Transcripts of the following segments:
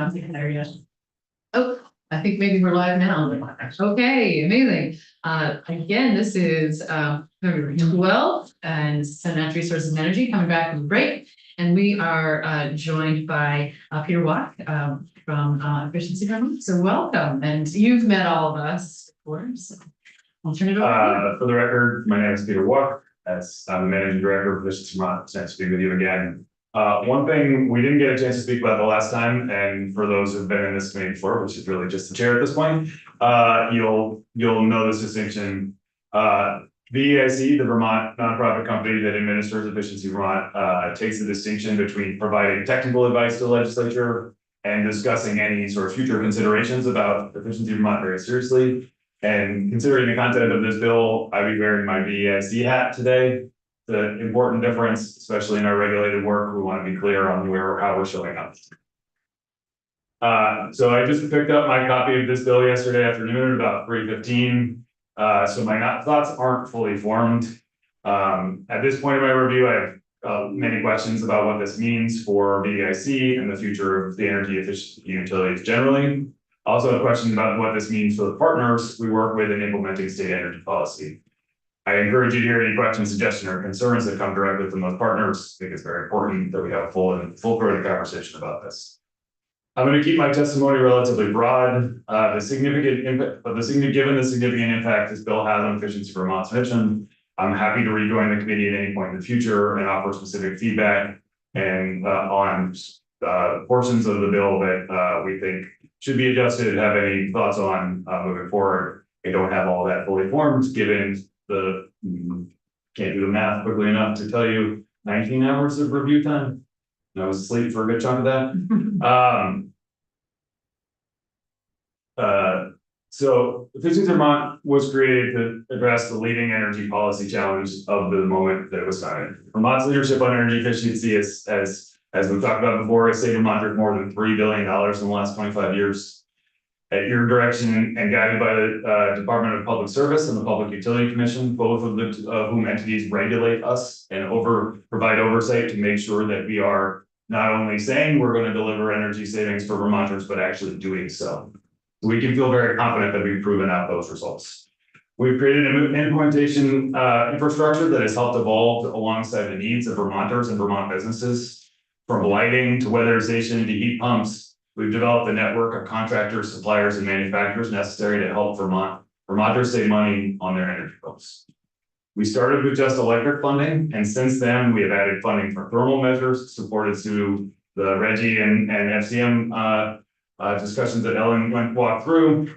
nothing there yet. Oh, I think maybe we're live now. Okay, amazing. Again, this is February 12th and Senate Resources and Energy coming back from the break. And we are joined by Peter Wack from Efficiency Vermont. So welcome. And you've met all of us before, so I'll turn it over to you. For the record, my name is Peter Wack. I'm the Managing Director of Efficiency Vermont. It's nice to be with you again. One thing we didn't get a chance to speak about the last time, and for those who've been in this committee before, which is really just the chair at this point, you'll know this distinction. VEIC, the Vermont nonprofit company that administers Efficiency Vermont, takes the distinction between providing technical advice to the legislature and discussing any sort of future considerations about Efficiency Vermont very seriously. And considering the content of this bill, I'll be wearing my VEIC hat today. The important difference, especially in our regulated work, we want to be clear on how we're showing up. So I just picked up my copy of this bill yesterday afternoon at about 3:15. So my thoughts aren't fully formed. At this point in my review, I have many questions about what this means for VEIC and the future of the energy efficiency utilities generally. Also have questions about what this means for the partners we work with in implementing state energy policy. I encourage you to hear any questions, suggestions, or concerns that come directly from those partners. I think it's very important that we have a full-throated conversation about this. I'm going to keep my testimony relatively broad. Given the significant impact this bill has on Efficiency Vermont's mission, I'm happy to rejoin the committee at any point in the future and offer specific feedback and on portions of the bill that we think should be adjusted. Have any thoughts on moving forward? I don't have all that fully formed, given can't do the math quickly enough to tell you 19 hours of review time. I was asleep for a good chunk of that. So Efficiency Vermont was created to address the leading energy policy challenge of the moment that it was founded. Vermont's leadership on energy efficiency is, as we've talked about before, has saved Vermont more than $3 billion in the last 25 years. At your direction and guided by the Department of Public Service and the Public Utility Commission, both of whom entities regulate us and provide oversight to make sure that we are not only saying we're going to deliver energy savings for Vermonters, but actually doing so. We can feel very confident that we've proven out those results. We've created an implementation infrastructure that has helped evolve alongside the needs of Vermonters and Vermont businesses, from lighting to weatherization to heat pumps. We've developed a network of contractors, suppliers, and manufacturers necessary to help Vermonters save money on their energy bills. We started with just electric funding, and since then we have added funding for thermal measures supported through the RGGI and FCM discussions that Ellen walked through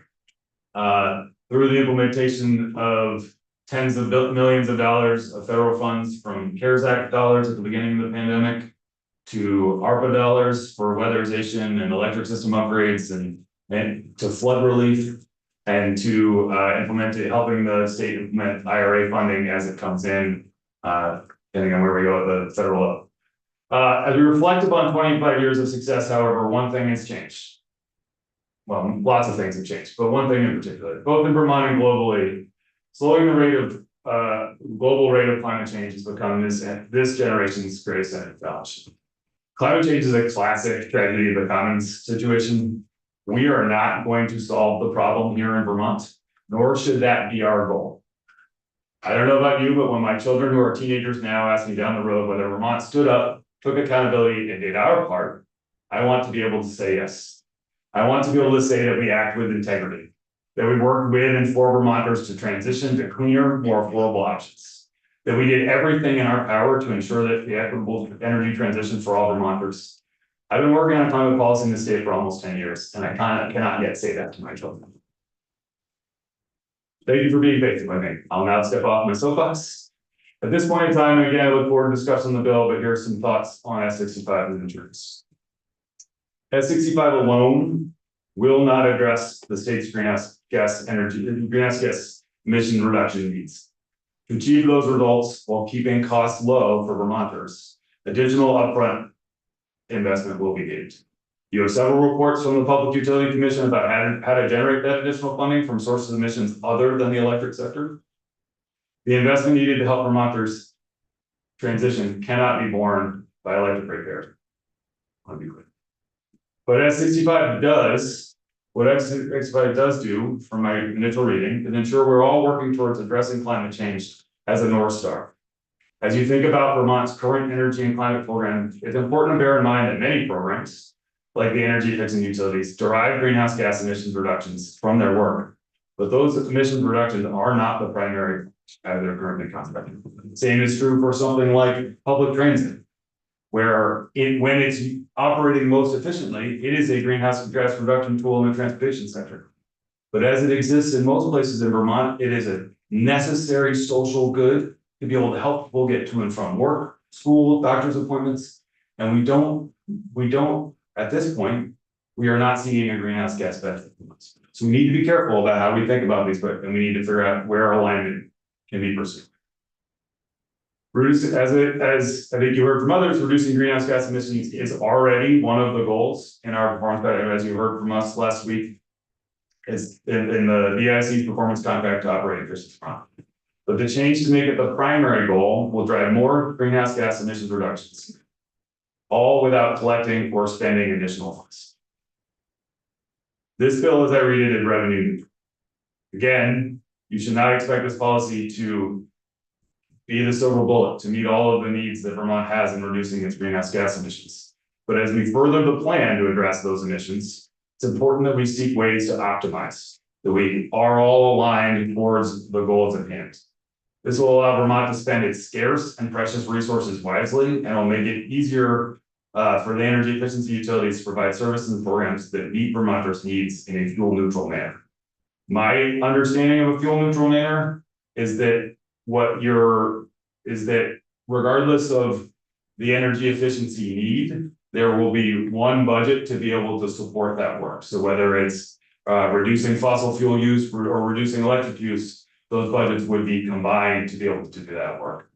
the implementation of tens of millions of dollars of federal funds from CARES Act dollars at the beginning of the pandemic, to ARPA dollars for weatherization and electric system upgrades and to flood relief, and to helping the state implement IRA funding as it comes in, depending on where we go at the federal level. As we reflect upon 25 years of success, however, one thing has changed. Well, lots of things have changed, but one thing in particular, both in Vermont and globally, slowing the rate of global rate of climate change has become this generation's greatest energy challenge. Climate change is a classic tragedy of the commons situation. We are not going to solve the problem here in Vermont, nor should that be our goal. I don't know about you, but when my children who are teenagers now ask me down the road whether Vermont stood up, took accountability, and did our part, I want to be able to say yes. I want to be able to say that we act with integrity, that we work with and for Vermonters to transition to cleaner, more affordable options, that we did everything in our power to ensure that the equitable energy transition for all Vermonters. I've been working on climate policy in the state for almost 10 years, and I cannot yet say that to my children. Thank you for being patient with me. I'll now step off my soapbox. At this point in time, again, I look forward to discussing the bill, but here are some thoughts on S65 and insurance. S65 alone will not address the state's greenhouse gas emission reduction needs. To achieve those results while keeping costs low for Vermonters, additional upfront investment will be needed. You have several reports from the Public Utility Commission about how to generate that additional funding from sources of emissions other than the electric sector. The investment needed to help Vermonters transition cannot be borne by electric ratepayers. I'll be clear. But S65 does, what S65 does do, from my initial reading, is ensure we're all working towards addressing climate change as a North Star. As you think about Vermont's current energy and climate program, it's important to bear in mind that many programs, like the energy efficient utilities, derive greenhouse gas emissions reductions from their work. But those emissions reductions are not the primary as they're currently contemplated. Same is true for something like public transit, where when it's operating most efficiently, it is a greenhouse gas reduction tool in the transportation sector. But as it exists in most places in Vermont, it is a necessary social good to be able to help people get to and from work, school, doctor's appointments. And we don't, at this point, we are not seeing a greenhouse gas benefit from this. So we need to be careful about how we think about these, and we need to figure out where alignment can be pursued. As I think you heard from others, reducing greenhouse gas emissions is already one of the goals in our performance plan, as you heard from us last week. Is in the BIC's performance contract to operate efficiency. But the change to make it the primary goal will drive more greenhouse gas emissions reductions, all without collecting or spending additional funds. This bill, as I read it, is revenue neutral. Again, you should not expect this policy to be the silver bullet to meet all of the needs that Vermont has in reducing its greenhouse gas emissions. But as we further the plan to address those emissions, it's important that we seek ways to optimize, that we are all aligned towards the goals at hand. This will allow Vermont to spend its scarce and precious resources wisely, and will make it easier for the energy efficiency utilities to provide services and programs that meet Vermonters' needs in a fuel neutral manner. My understanding of a fuel neutral manner is that regardless of the energy efficiency need, there will be one budget to be able to support that work. So whether it's reducing fossil fuel use or reducing electric use, those budgets would be combined to be able to do that work.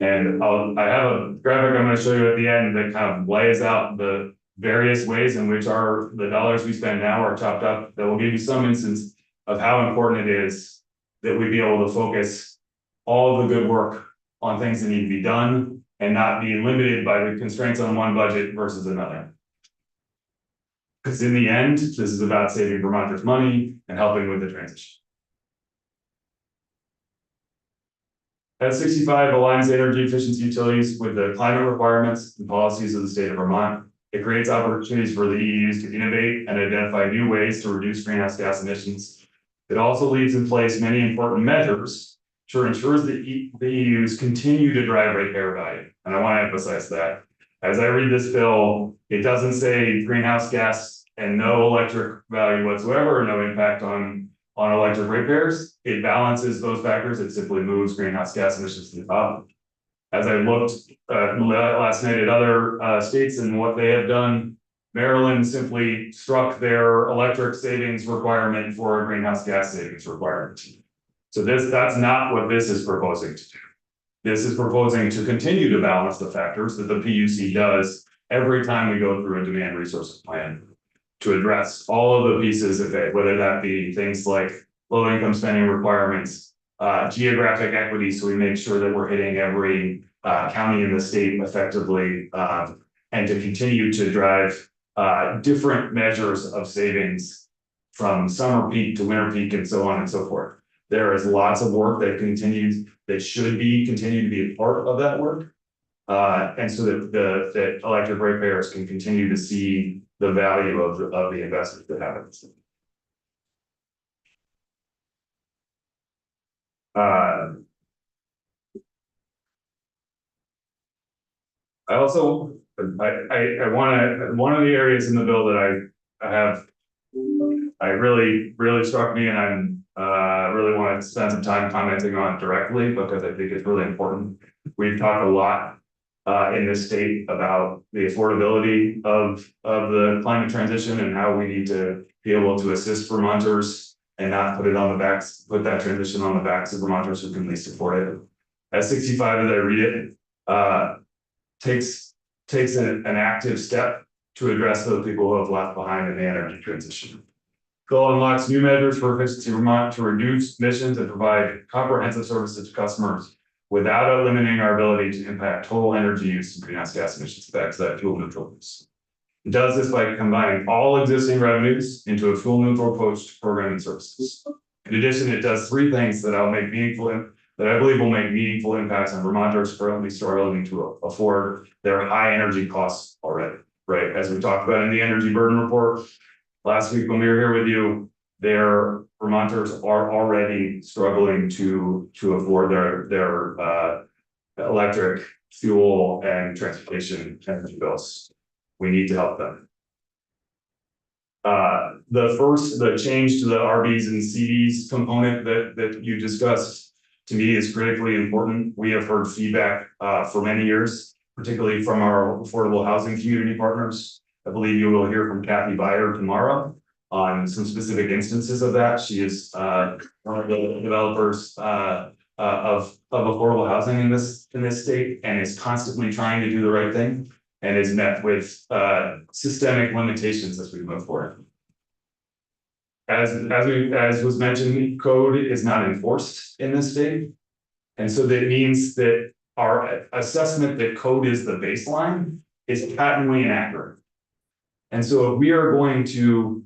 And I have a graphic I'm going to show you at the end that kind of lays out the various ways in which the dollars we spend now are chopped up. That will give you some instance of how important it is that we be able to focus all of the good work on things that need to be done and not be limited by the constraints on one budget versus another. Because in the end, this is about saving Vermonters money and helping with the transition. S65 aligns energy efficiency utilities with the climate requirements and policies of the state of Vermont. It creates opportunities for the EUs to innovate and identify new ways to reduce greenhouse gas emissions. It also leaves in place many important measures to ensure that the EUs continue to drive ratepayer value. And I want to emphasize that. As I read this bill, it doesn't say greenhouse gas and no electric value whatsoever, or no impact on electric ratepayers. It balances those factors. It simply moves greenhouse gas emissions to the top. As I looked last night at other states and what they have done, Maryland simply struck their electric savings requirement for a greenhouse gas savings requirement. So that's not what this is proposing to do. This is proposing to continue to balance the factors that the PUC does every time we go through a demand resources plan to address all of the pieces of it, whether that be things like low income spending requirements, geographic equity, so we make sure that we're hitting every county in the state effectively, and to continue to drive different measures of savings from summer peak to winter peak and so on and so forth. There is lots of work that should continue to be a part of that work. And so that electric ratepayers can continue to see the value of the investment that happens. I also, I want to, one of the areas in the bill that I really struck me, and I'm really want to spend some time commenting on directly because I think it's really important. We've talked a lot in this state about the affordability of the climate transition and how we need to be able to assist Vermonters and not put that transition on the backs of Vermonters who can least afford it. S65, as I read it, takes an active step to address those people who have left behind in the energy transition. Bill unlocks new measures for efficiency Vermont to reduce emissions and provide comprehensive services to customers without limiting our ability to impact total energy use and greenhouse gas emissions back to that fuel neutral use. It does this by combining all existing revenues into a fuel neutral approach to programming services. In addition, it does three things that I believe will make meaningful impacts on Vermonters currently struggling to afford their high energy costs already, right? As we talked about in the energy burden report last week when we were here with you, Vermonters are already struggling to afford their electric, fuel, and transportation energy bills. We need to help them. The change to the RBs and CDs component that you discussed, to me, is critically important. We have heard feedback for many years, particularly from our affordable housing community partners. I believe you will hear from Kathy Byer tomorrow on some specific instances of that. She is one of the developers of affordable housing in this state, and is constantly trying to do the right thing, and is met with systemic limitations as we move forward. As was mentioned, code is not enforced in this state. And so that means that our assessment that code is the baseline is patently inaccurate. And so if we are going to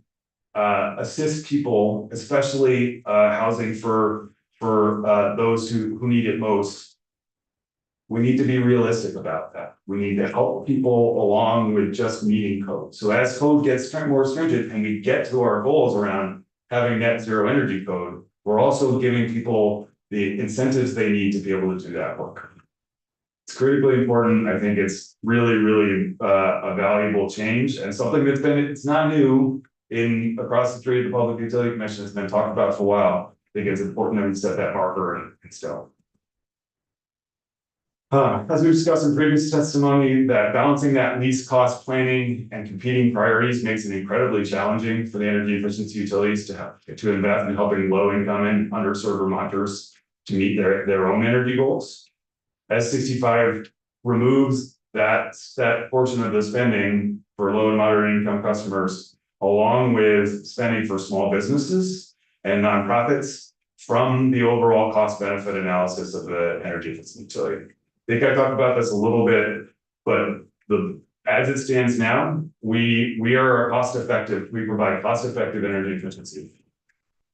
assist people, especially housing for those who need it most, we need to be realistic about that. We need to help people along with just meeting code. So as code gets more stringent and we get to our goals around having net zero energy code, we're also giving people the incentives they need to be able to do that work. It's critically important. I think it's really a valuable change, and something it's not new across the street. The Public Utility Commission has been talking about for a while. I think it's important that we set that marker in stone. As we discussed in previous testimony, that balancing that least cost planning and competing priorities makes it incredibly challenging for the energy efficiency utilities to invest in helping low income and underserved Vermonters to meet their own energy goals. S65 removes that portion of the spending for low and moderate income customers, along with spending for small businesses and nonprofits, from the overall cost benefit analysis of the energy efficiency utility. I think I talked about this a little bit, but as it stands now, we are we provide cost-effective energy efficiency,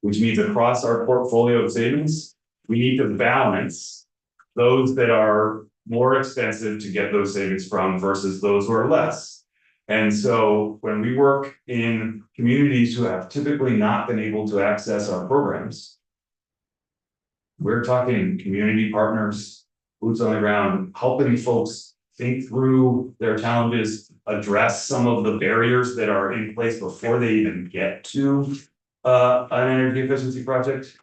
which means across our portfolio of savings, we need to balance those that are more expensive to get those savings from versus those who are less. And so when we work in communities who have typically not been able to access our programs, we're talking community partners, boots on the ground, helping folks think through their challenges, address some of the barriers that are in place before they even get to an energy efficiency project.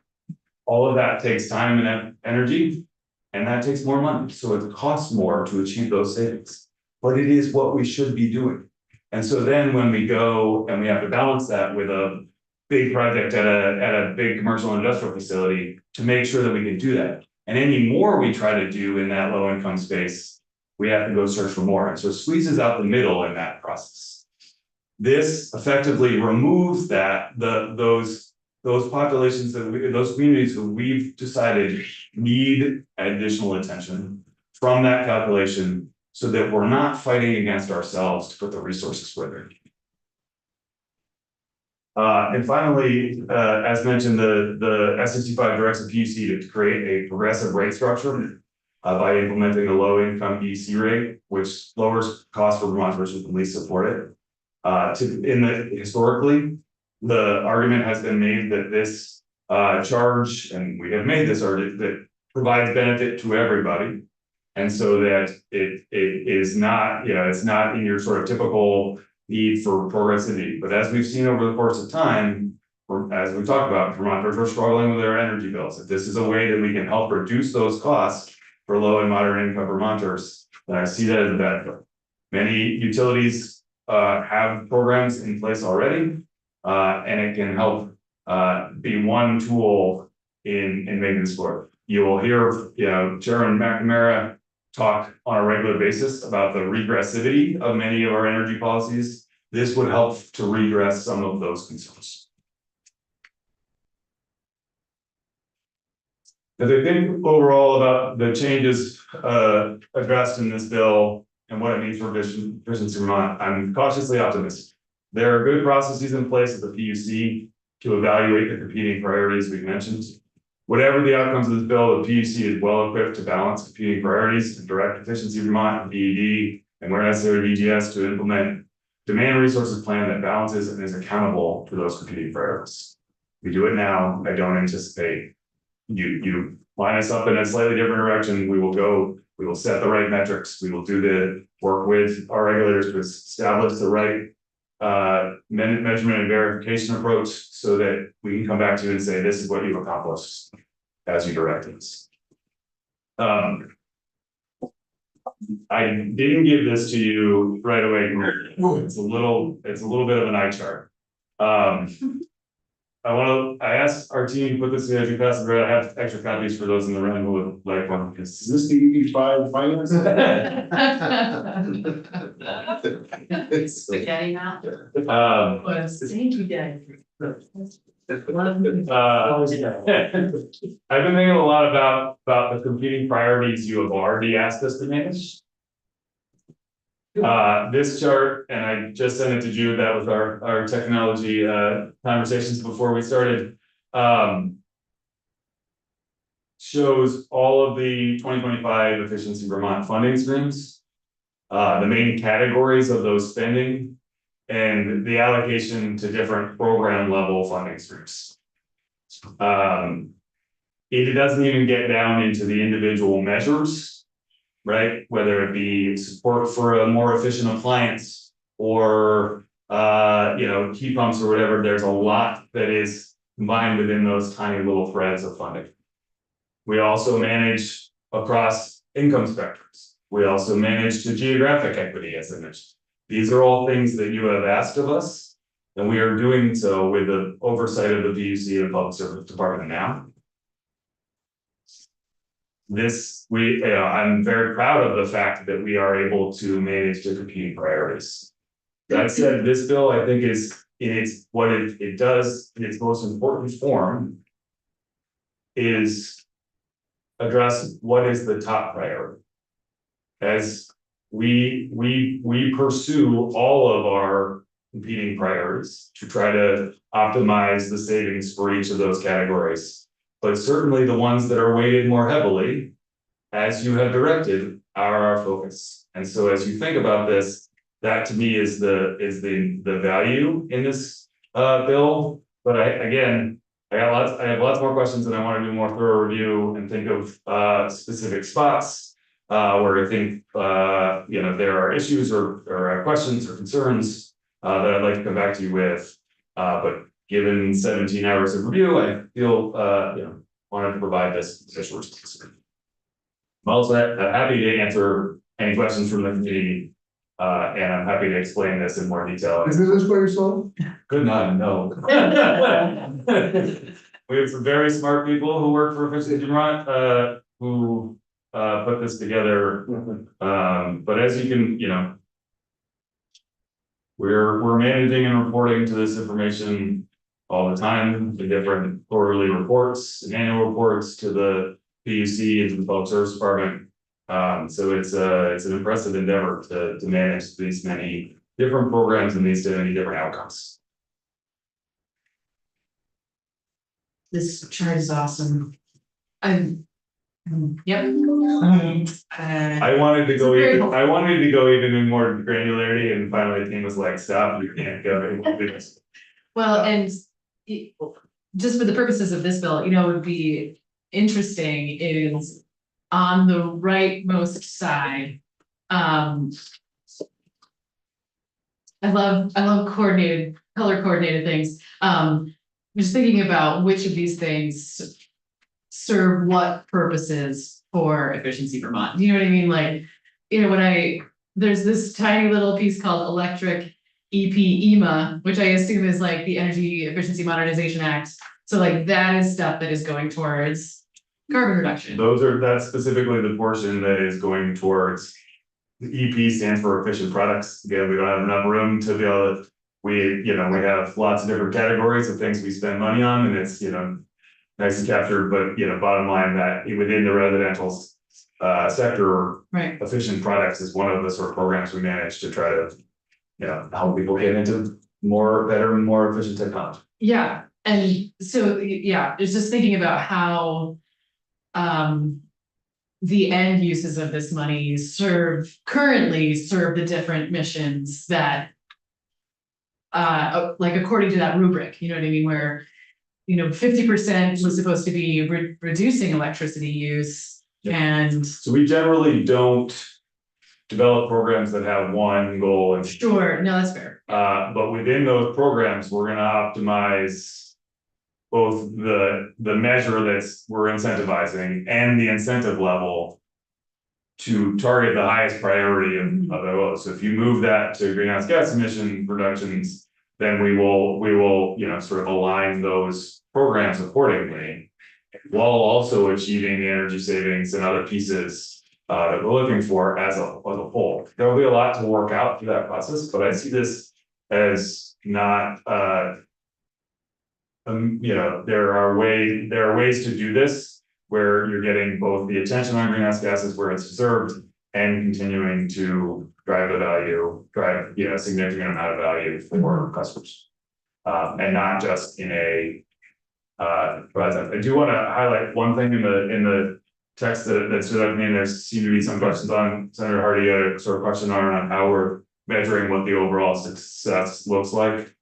All of that takes time and energy, and that takes more money. So it costs more to achieve those savings, but it is what we should be doing. And so then when we go and we have to balance that with a big project at a big commercial and industrial facility to make sure that we can do that. And any more we try to do in that low income space, we have to go search for more. And so it squeezes out the middle in that process. This effectively removes those populations those communities that we've decided need additional attention from that calculation, so that we're not fighting against ourselves to put the resources where they're needed. And finally, as mentioned, the S65 directs the PUC to create a progressive rate structure by implementing a low income EC rate, which lowers costs for Vermonters who can least support it. Historically, the argument has been made that this charge, and we have made this argument, that provides benefit to everybody. And so that it is not, it's not in your sort of typical need for progressivity. But as we've seen over the course of time, as we talked about, Vermonters are struggling with their energy bills. If this is a way that we can help reduce those costs for low and moderate income Vermonters, then I see that as a benefit. Many utilities have programs in place already, and it can help be one tool in making this work. You will hear, Chairman McNamara talk on a regular basis about the regressivity of many of our energy policies. This would help to redress some of those concerns. As I think overall about the changes addressed in this bill and what it means for efficiency Vermont, I'm cautiously optimistic. There are good processes in place at the PUC to evaluate the competing priorities we've mentioned. Whatever the outcomes of this bill, the PUC is well equipped to balance competing priorities and direct efficiency Vermont and BED, and where necessary, DGS to implement demand resources plan that balances and is accountable to those competing priorities. We do it now. I don't anticipate you line us up in a slightly different direction. We will set the right metrics. We will do the work with our regulators to establish the right measurement and verification approach so that we can come back to you and say, this is what you've accomplished as you directed us. I didn't give this to you right away. It's a little bit of an eye chart. I asked our team to put this in as you pass it around. I have extra copies for those in the room who would like one. Is this the EP5 finance? Spaghetti now. Thank you, Dad. I've been thinking a lot about the competing priorities you have already asked us to manage. This chart, and I just sent it to Jude, that was our technology conversations before we started, shows all of the 2025 Efficiency Vermont funding streams, the main categories of those spending, and the allocation to different program level funding streams. It doesn't even get down into the individual measures, right? Whether it be support for a more efficient appliance or heat pumps or whatever, there's a lot that is combined within those tiny little threads of funding. We also manage across income spectrums. We also manage to geographic equity, as I mentioned. These are all things that you have asked of us, and we are doing so with the oversight of the PUC and Public Service Department now. I'm very proud of the fact that we are able to manage the competing priorities. That said, this bill, I think, what it does in its most important form is address what is the top priority. As we pursue all of our competing priorities to try to optimize the savings for each of those categories. But certainly the ones that are weighted more heavily, as you have directed, are our focus. And so as you think about this, that to me is the value in this bill. But I have lots more questions, and I want to do more thorough review and think of specific spots where I think there are issues or questions or concerns that I'd like to come back to you with. But given 17 hours of review, I feel wanted to provide this short. I'm also happy to answer any questions from the community, and I'm happy to explain this in more detail. Is this for yourself? Could not, no. We have some very smart people who work for Efficiency Vermont who put this together. But as you can, we're managing and reporting to this information all the time, the different quarterly reports and annual reports to the PUC and to the Public Service Department. So it's an impressive endeavor to manage these many different programs and these many different outcomes. This chart is awesome. Yep. I wanted to go even in more granularity, and finally the team was like, stop, you can't go anymore. Well, and just for the purposes of this bill, what would be interesting is on the rightmost side. I love color coordinated things. Just thinking about which of these things serve what purposes for Efficiency Vermont. Do you know what I mean? Like, there's this tiny little piece called electric EMA, which I assume is like the Energy Efficiency Modernization Act. So like that is stuff that is going towards carbon reduction. That's specifically the portion that is going towards the EP stands for efficient products. Again, we don't have enough room to be able to, we have lots of different categories of things we spend money on, and it's, nice and captured, but bottom line that within the residential sector right, efficient products is one of the sort of programs we manage to try to, help people get into better and more efficient technology. yeah, and so, yeah, it's just thinking about how. The end uses of this money currently serve the different missions that. Like according to that rubric, you know what I mean, where. 50% was supposed to be reducing electricity use Yeah. and. So we generally don't develop programs that have one goal and. Sure, no, that's fair. But within those programs, we're gonna optimize. Both the measure we're incentivizing and the incentive level. To target the highest priority of those. So if you move that to greenhouse gas emission reductions. Then we will, sort of align those programs accordingly. While also achieving the energy savings and other pieces that we're looking for as a whole. There'll be a lot to work out through that process, but I see this as not there are ways to do this where you're getting both the attention on greenhouse gases where it's deserved and continuing to drive a significant amount of value for customers. And not just in a present. I do want to highlight one thing in the text that stood out to me, and there seem to be some questions on Senator Hardy, a sort of question on how we're measuring what the overall success looks like.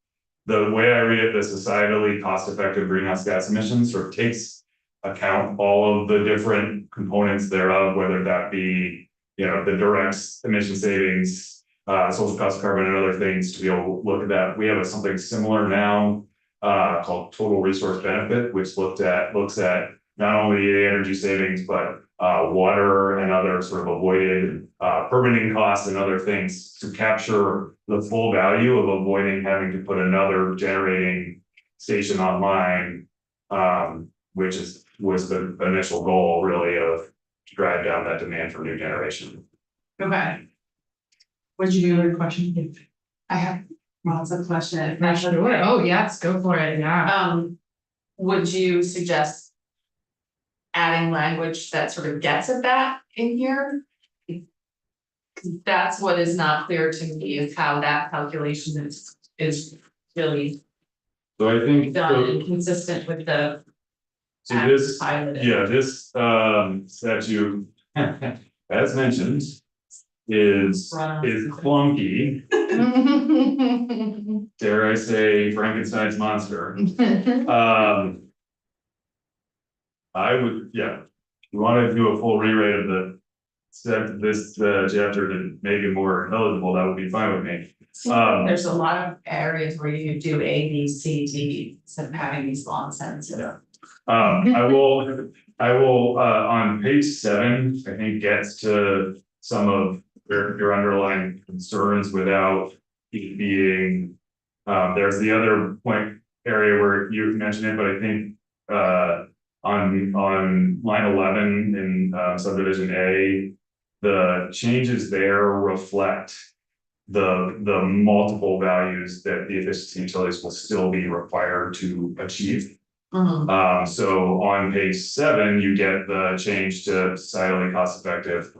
The way I read it, the societally cost-effective greenhouse gas emissions sort of takes account all of the different components thereof, whether that be, the direct emission savings, social cost of carbon and other things to be able to look at that. We have something similar now called total resource benefit, which looks at not only the energy savings, but water and other sort of avoided permitting costs and other things to capture the full value of avoiding having to put another generating station online, which was the initial goal really of to drive down that demand for new generation. Okay. What'd you do with your question? I have lots of questions. Sure. Oh, yes, go for it, yeah. Would you suggest adding language that sort of gets at that in here? 'Cause that's what is not clear to me, is how that calculation is really So I think done and consistent with the. so this piloted. yeah this statute as mentioned is clunky, dare I say Frankenstein's monster. I would, you want to do a full rewrite of this chapter to make it more intelligible, that would be fine with me. There's a lot of areas where you could do A, B, C, D, instead of having these long sentences. Yeah. I will on page 7, I think gets to some of your underlying concerns without it being, there's the other point area where you mentioned it, but I think on line 11 in subdivision A, the changes there reflect the multiple values that the efficiency utilities will still be required to achieve. So on page 7, you get the change to societally cost effective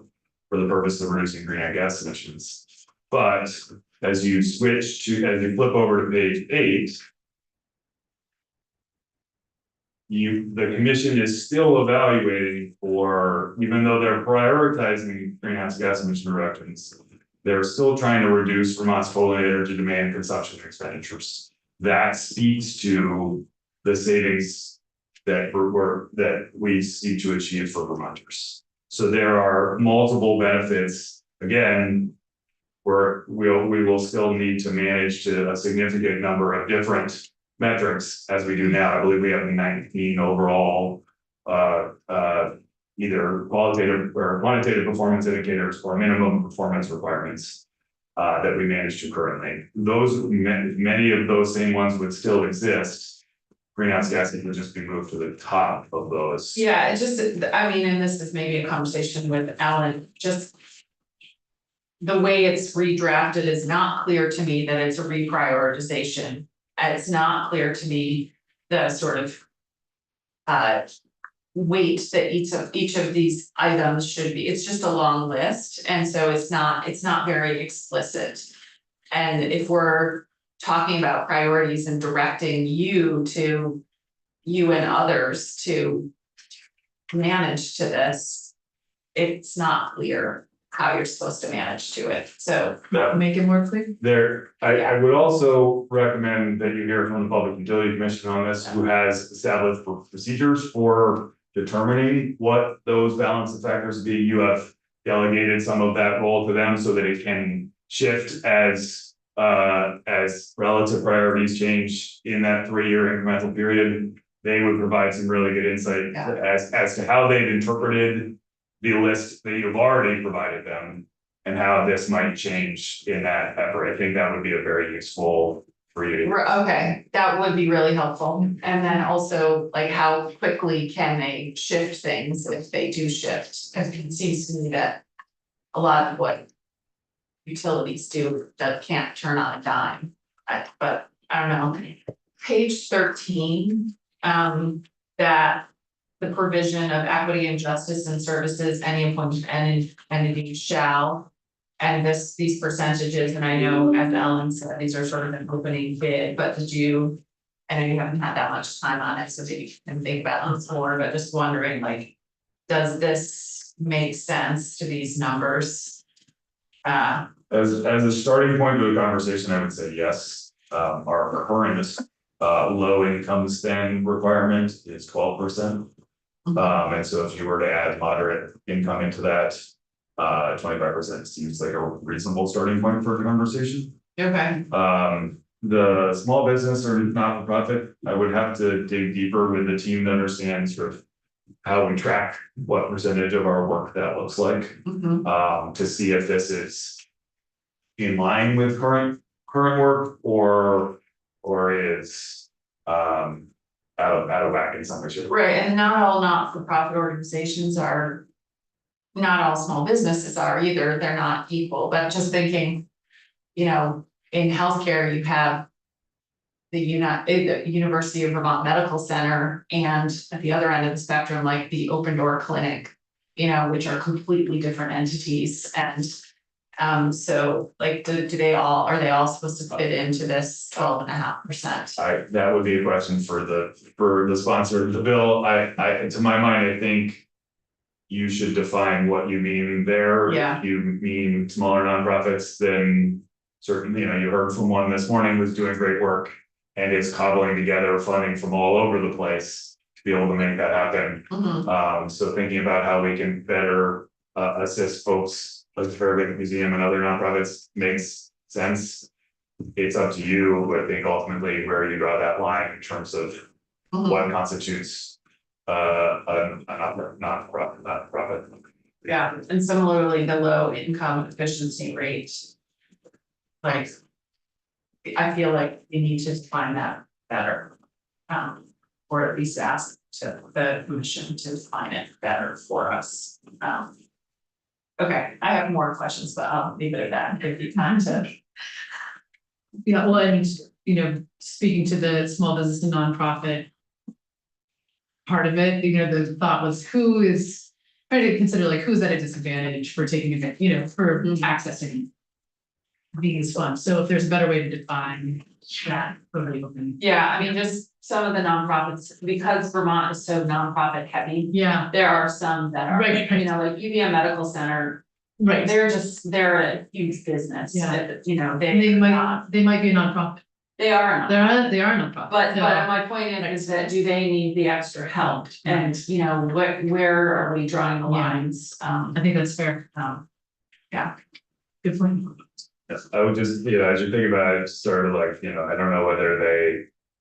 for the purpose of reducing greenhouse gas emissions. But as you flip over to page 8, the commission is still evaluating for, even though they're prioritizing greenhouse gas emission reductions, they're still trying to reduce Vermont's total energy demand, consumption, and expenditures. That speaks to the savings that we seek to achieve for Vermonters. So there are multiple benefits. Again, we will still need to manage to a significant number of different metrics as we do now. I believe we have 19 overall either qualitative or quantitative performance indicators or minimum performance requirements that we manage to currently. Many of those same ones would still exist. Greenhouse gases would just be moved to the top of those. Yeah, it's just, I mean, and this is maybe a conversation with Alan, just. The way it's redrafted is not clear to me that it's a reprioritization. And it's not clear to me the sort of weight that each of these items should be. It's just a long list, and so it's not very explicit. And if we're talking about priorities and directing you and others to manage to this, it's not clear how you're supposed to manage to it, so. That Make it more clear. I would also recommend that you hear from the Public Utility Commission on this, who has established procedures for determining what those balancing factors be. You have delegated some of that role to them so that it can shift as relative priorities change in that 3-year incremental period. They would provide some really good insight as to how they've interpreted the list that you've already provided them and how this might change in that effort. I think that would be a very useful for you. Okay, that would be really helpful, and then also, like, how quickly can they shift things if they do shift? It seems to me that a lot of what utilities do that can't turn on a dime, but I don't know. Page 13, that the provision of equity and justice and services, any appointed entity shall. And these percentages, and I know, as Ellen said, these are sort of an opening bid, but I know you haven't had that much time on it, so maybe you can think about this more, but just wondering, like, does this make sense to these numbers? As a starting point of the conversation, I would say yes. Our current low income spend requirement is 12%. And so if you were to add moderate income into that, 25% seems like a reasonable starting point for the conversation. Okay. The small business or not for profit, I would have to dig deeper with the team to understand sort of how we track what percentage of our work that looks like. To see if this is in line with current work or is out of whack in some way. Right, and not all not-for-profit organizations are, not all small businesses are either, they're not equal, but just thinking, you know, in healthcare, you have the University of Vermont Medical Center, and at the other end of the spectrum, like the Open Door Clinic, you know, which are completely different entities, and so, like, are they all supposed to fit into this 12.5%? That would be a question for the sponsor of the bill. To my mind, I think you should define what you mean there. Yeah. If you mean smaller nonprofits, then certainly, you know, you heard from one this morning who's doing great work and is cobbling together funding from all over the place to be able to make that happen. So thinking about how we can better assist folks like the Fairbanks Museum and other nonprofits makes sense. It's up to you, I think, ultimately where you draw that line in terms of what constitutes a not-for-profit. Yeah, and similarly, the low income efficiency rate. Like, I feel like we need to define that better. Or at least ask the commission to define it better for us. Okay, I have more questions, but I'll leave it at that and give you time to. Yeah, well, and, you know, speaking to the small business and nonprofit part of it, you know, the thought was try to consider, like, who's at a disadvantage for taking advantage, you know, for accessing these funds. So if there's a better way to define that, Yeah, I mean, just some of the nonprofits, because Vermont is so nonprofit heavy. Yeah, There are some that are, Right. you know, like UVM Medical Center, right. they're a huge business. Yeah. You know, And they they might be a nonprofit. they are not. They are a nonprofit. But So, my point is that do they need the extra help? And, you know, where are we drawing the lines? I think that's fair. Yeah. Good point. Yes, I would just, you know, as you think about it, sort of like, you know, I don't know whether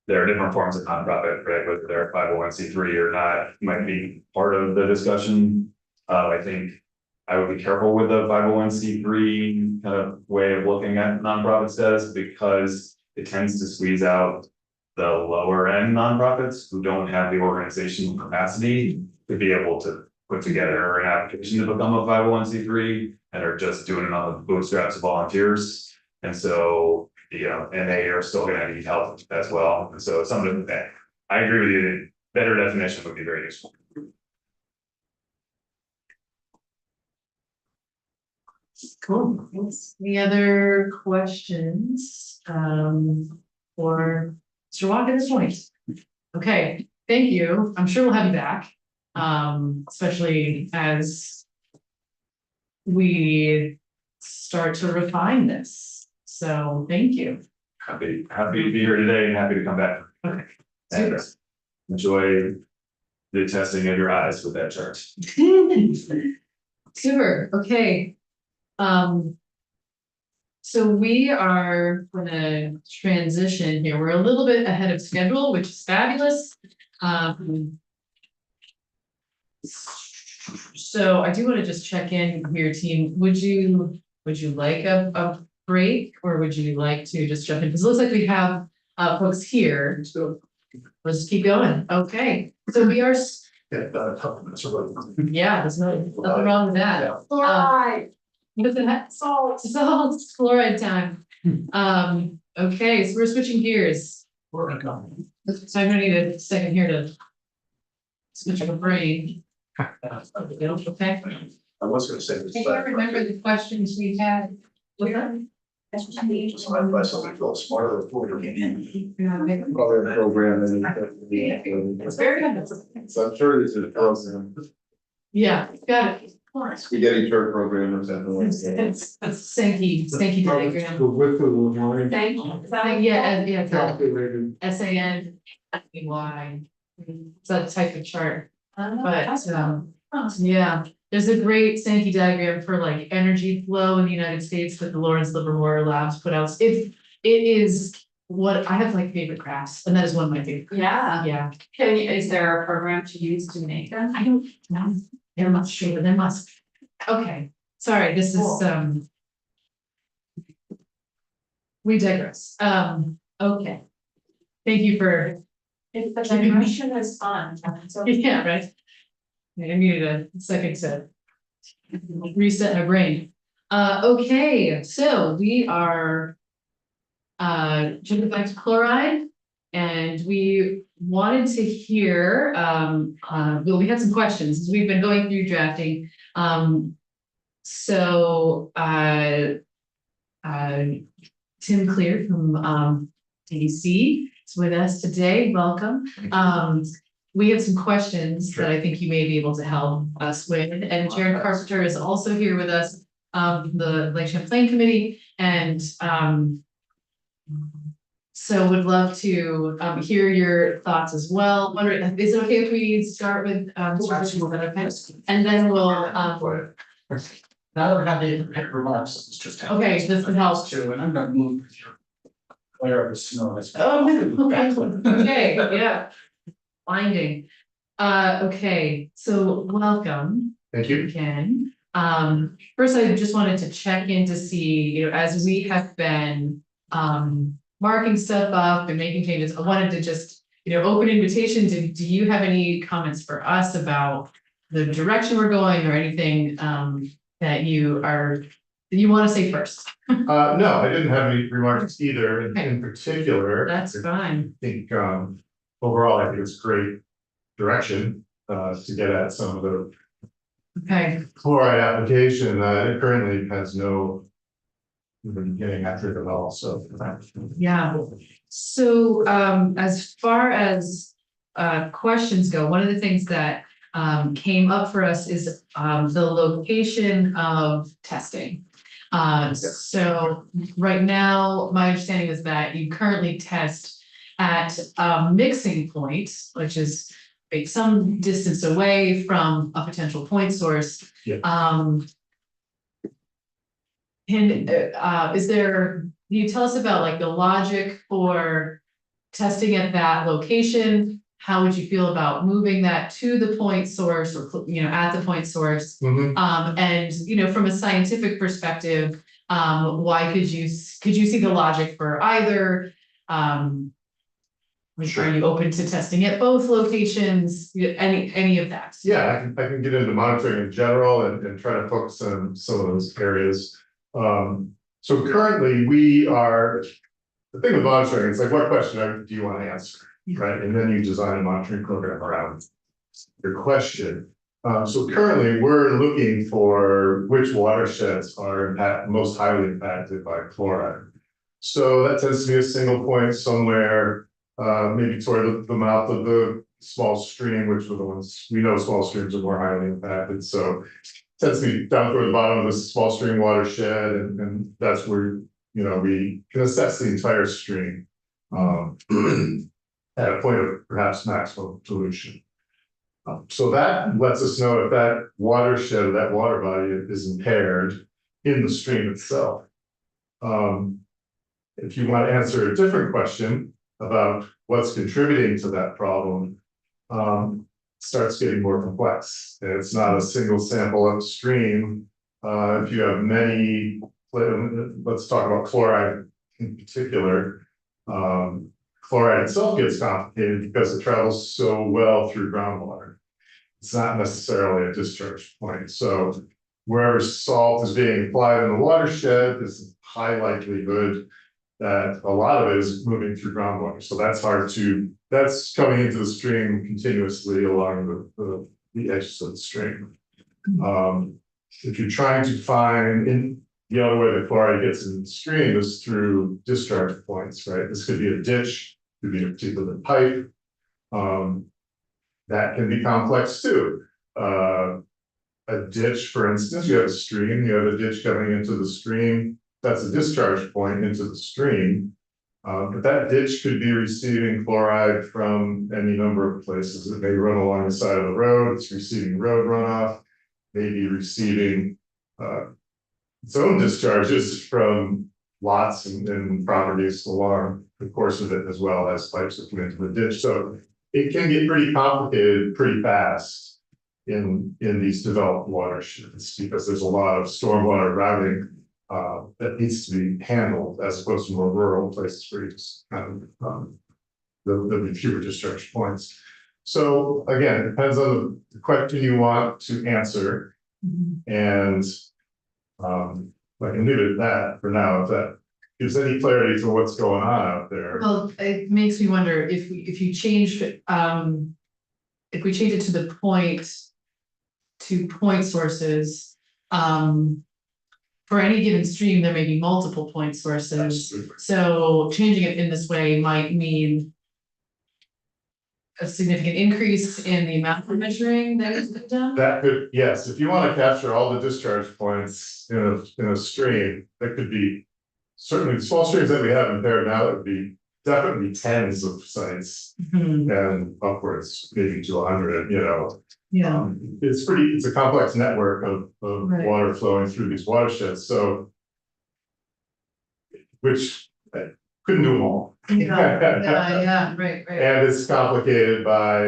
there are different forms of nonprofit, right? Whether they're 501c3 or not, might be part of the discussion. I think I would be careful with the 501c3 kind of way of looking at nonprofit status, because it tends to squeeze out the lower end nonprofits who don't have the organizational capacity to be able to put together an application to become a 501c3 and are just doing it on the bootstraps of volunteers. And so, you know, and they are still gonna need help as well. And so some of that, I agree with you, better definition would be very useful. Cool. Any other questions, for Mr. Walker at this point? Okay, thank you. I'm sure we'll have you back, especially as we start to refine this. So thank you. Happy to be here today and happy to come back. Okay. And enjoy the testing of your eyes with that chart. Super, okay. So we are gonna transition here. We're a little bit ahead of schedule, which is fabulous. So I do want to just check in with your team. Would you like a break, or would you like to just jump in? Because it looks like we have folks here. So let's just keep going. Okay, so we are. Yeah, there's nothing wrong with that. Fluoride. What's that? Salt, fluoride time. Okay, so we're switching gears. So I'm gonna need a second here to switch my brain. Okay. I was gonna say this. I can't remember the questions we had. What's that? Just might buy something a little smarter before you get Yeah, probably a program and. it's very good. So I'm sure it's a program, Yeah, got it. Of course. spaghetti chart program or something like that. It's stanky diagram. The width of the line. Thank you. Yeah, Calculated. SANY. It's that type of chart. But, yeah, there's a great Sankey diagram for like energy flow in the United States that the Lawrence Livermore Labs put out. It is what I have like favorite graphs, and that is one of my favorite. Yeah, Yeah, is there a program to use to make them? I don't know. There must be, there must. Okay, sorry, this is, Cool. we digress. Okay. Thank you for, If the generation is fun, so. yeah, right. I needed a second to reset my brain. Okay, so we are jumping back to chloride, and we wanted to hear, well, we had some questions as we've been going through drafting. So Tim Clear from DC is with us today. Welcome. We have some questions that I think you may be able to help us with, and Jared Carpenter is also here with us, the Lake Champlain Committee, and so would love to hear your thoughts as well. Is it okay if we start with okay? And then we'll Now that I have the remarks, it's just. okay, this would help. And I'm gonna move. Clear up the snow. Okay, yeah. Finding. Okay, so welcome Thank you. again. First, I just wanted to check in to see, as we have been marking stuff up and making changes, I wanted to just, open invitation. Do you have any comments for us about the direction we're going, or anything that you want to say first? No, I didn't have any remarks either in particular. That's fine. I think overall, I think it's great direction to get at some of the Okay, fluoride application. It currently has no getting after it at all, so. yeah. So as far as questions go, one of the things that came up for us is the location of testing. So right now, my understanding is that you currently test at a mixing point, which is some distance away from a potential point source. Yeah. And can you tell us about like the logic for testing at that location? How would you feel about moving that to the point source, or at the point source? And from a scientific perspective, why could you see the logic for either? Sure. Are you open to testing at both locations? Any of that? Yeah, I can get into monitoring in general and try to focus on some of those areas. So currently the thing with monitoring is like, what question do you want to answer, right? And then you design a monitoring program around your question. So currently, we're looking for which watersheds are most highly impacted by chloride. So that tends to be a single point somewhere, maybe toward the mouth of the small stream, which are the ones, we know small streams are more highly impacted, so. Tends to be down toward the bottom of the small stream watershed, and that's where, we can assess the entire stream. At a point of perhaps maximum pollution. So that lets us know if that watershed, that water body is impaired in the stream itself. If you want to answer a different question about what's contributing to that problem, starts getting more complex. It's not a single sample upstream. If you have many, let's talk about chloride in particular. Chloride itself gets complicated because it travels so well through groundwater. It's not necessarily a discharge point. So wherever salt is being applied in the watershed, there's a high likelihood that a lot of it is moving through groundwater. So that's coming into the stream continuously along the edges of the stream. If you're trying to find the other way the chloride gets in the stream is through discharge points, right? This could be a ditch, could be a particular pipe. That can be complex too. A ditch, for instance, you have a stream, you have a ditch coming into the stream. That's a discharge point into the stream. But that ditch could be receiving chloride from any number of places. It may run along the side of the road, it's receiving road runoff, maybe receiving its own discharges from lots and properties along the course of it, as well as pipes that come into the ditch. So it can get pretty complicated pretty fast in these developed watersheds because there's a lot of stormwater routing that needs to be handled as opposed to more rural places where you just there'll be fewer discharge points. So again, it depends on the question you want to answer. And I can leave it at that for now, if that gives any clarity to what's going on out there. Well, it makes me wonder if you changed, if we change it to the point sources, for any given stream, there may be multiple point sources. Absolutely. So changing it in this way might mean a significant increase in the amount of measuring that is done. That could, yes, if you want to capture all the discharge points in a stream, that could be certainly the small streams that we have impaired now, that would be definitely tens of sites and upwards, maybe to 100, Yeah, it's a complex network of Right. water flowing through these watersheds, so which I couldn't do them all. yeah, right. And it's complicated by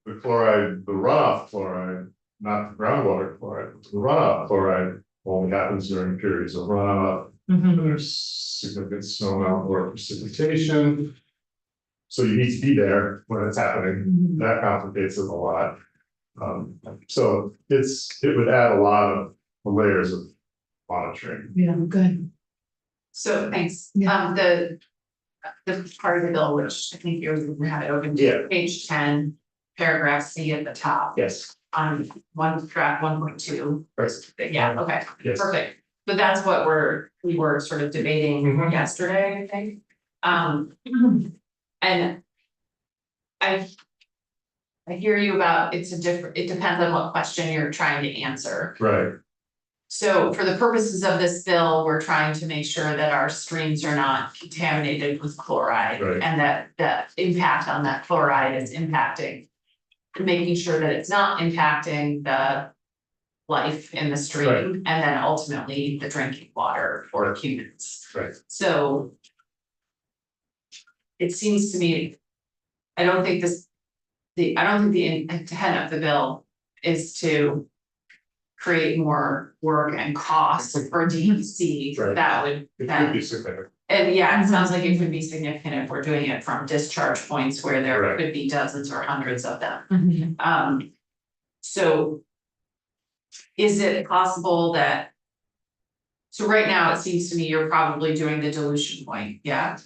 the chloride, the runoff chloride, not the groundwater chloride. The runoff chloride only happens during periods of runoff. There's significant snowmelt or precipitation. So you need to be there when it's happening. That complicates it a lot. So it would add a lot of layers of monitoring. Yeah, good. So thanks. Yeah. The part of the bill, which I think you had it open Yeah. to page 10, paragraph C at the top, Yes. on draft 1.2. Yes. Yeah, okay, Yes. perfect. But that's what we were sort of debating Mhm. yesterday, I think. And I hear you about it depends on what question you're trying to answer. Right. So for the purposes of this bill, we're trying to make sure that our streams are not contaminated with chloride. Right. And that the impact on that chloride is making sure that it's not impacting the life in the stream. Right. And then ultimately the drinking water for humans. Right. So it seems to me, I don't think the intent of the bill is to create more work and costs for DEC. Right. That would It then, could be significant. and yeah, it sounds like it could be significant if we're doing it from discharge points where there Right. could be dozens or hundreds of them. So is it possible that? So right now, it seems to me you're probably doing the dilution point, yeah,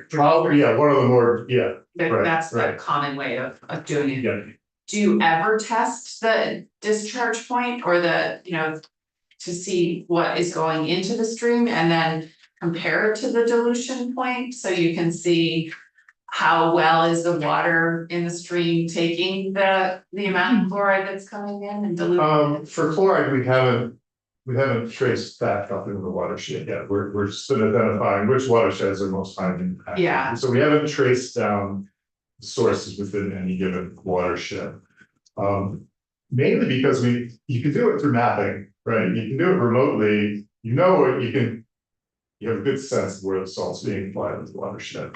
Probably, yeah, one of the more, yeah, right, that's a right. common way of doing it. yeah. do you ever test the discharge point or the, to see what is going into the stream and then compare it to the dilution point, so you can see how well is the water in the stream taking the amount of chloride that's coming in and diluting it? For chloride, we haven't traced that up into the watershed yet. We're still identifying which watersheds are most high impact. Yeah. So we haven't traced down sources within any given watershed. Mainly because you can do it through mapping, right? You can do it remotely, you have a good sense of where the salt's being applied in the watershed.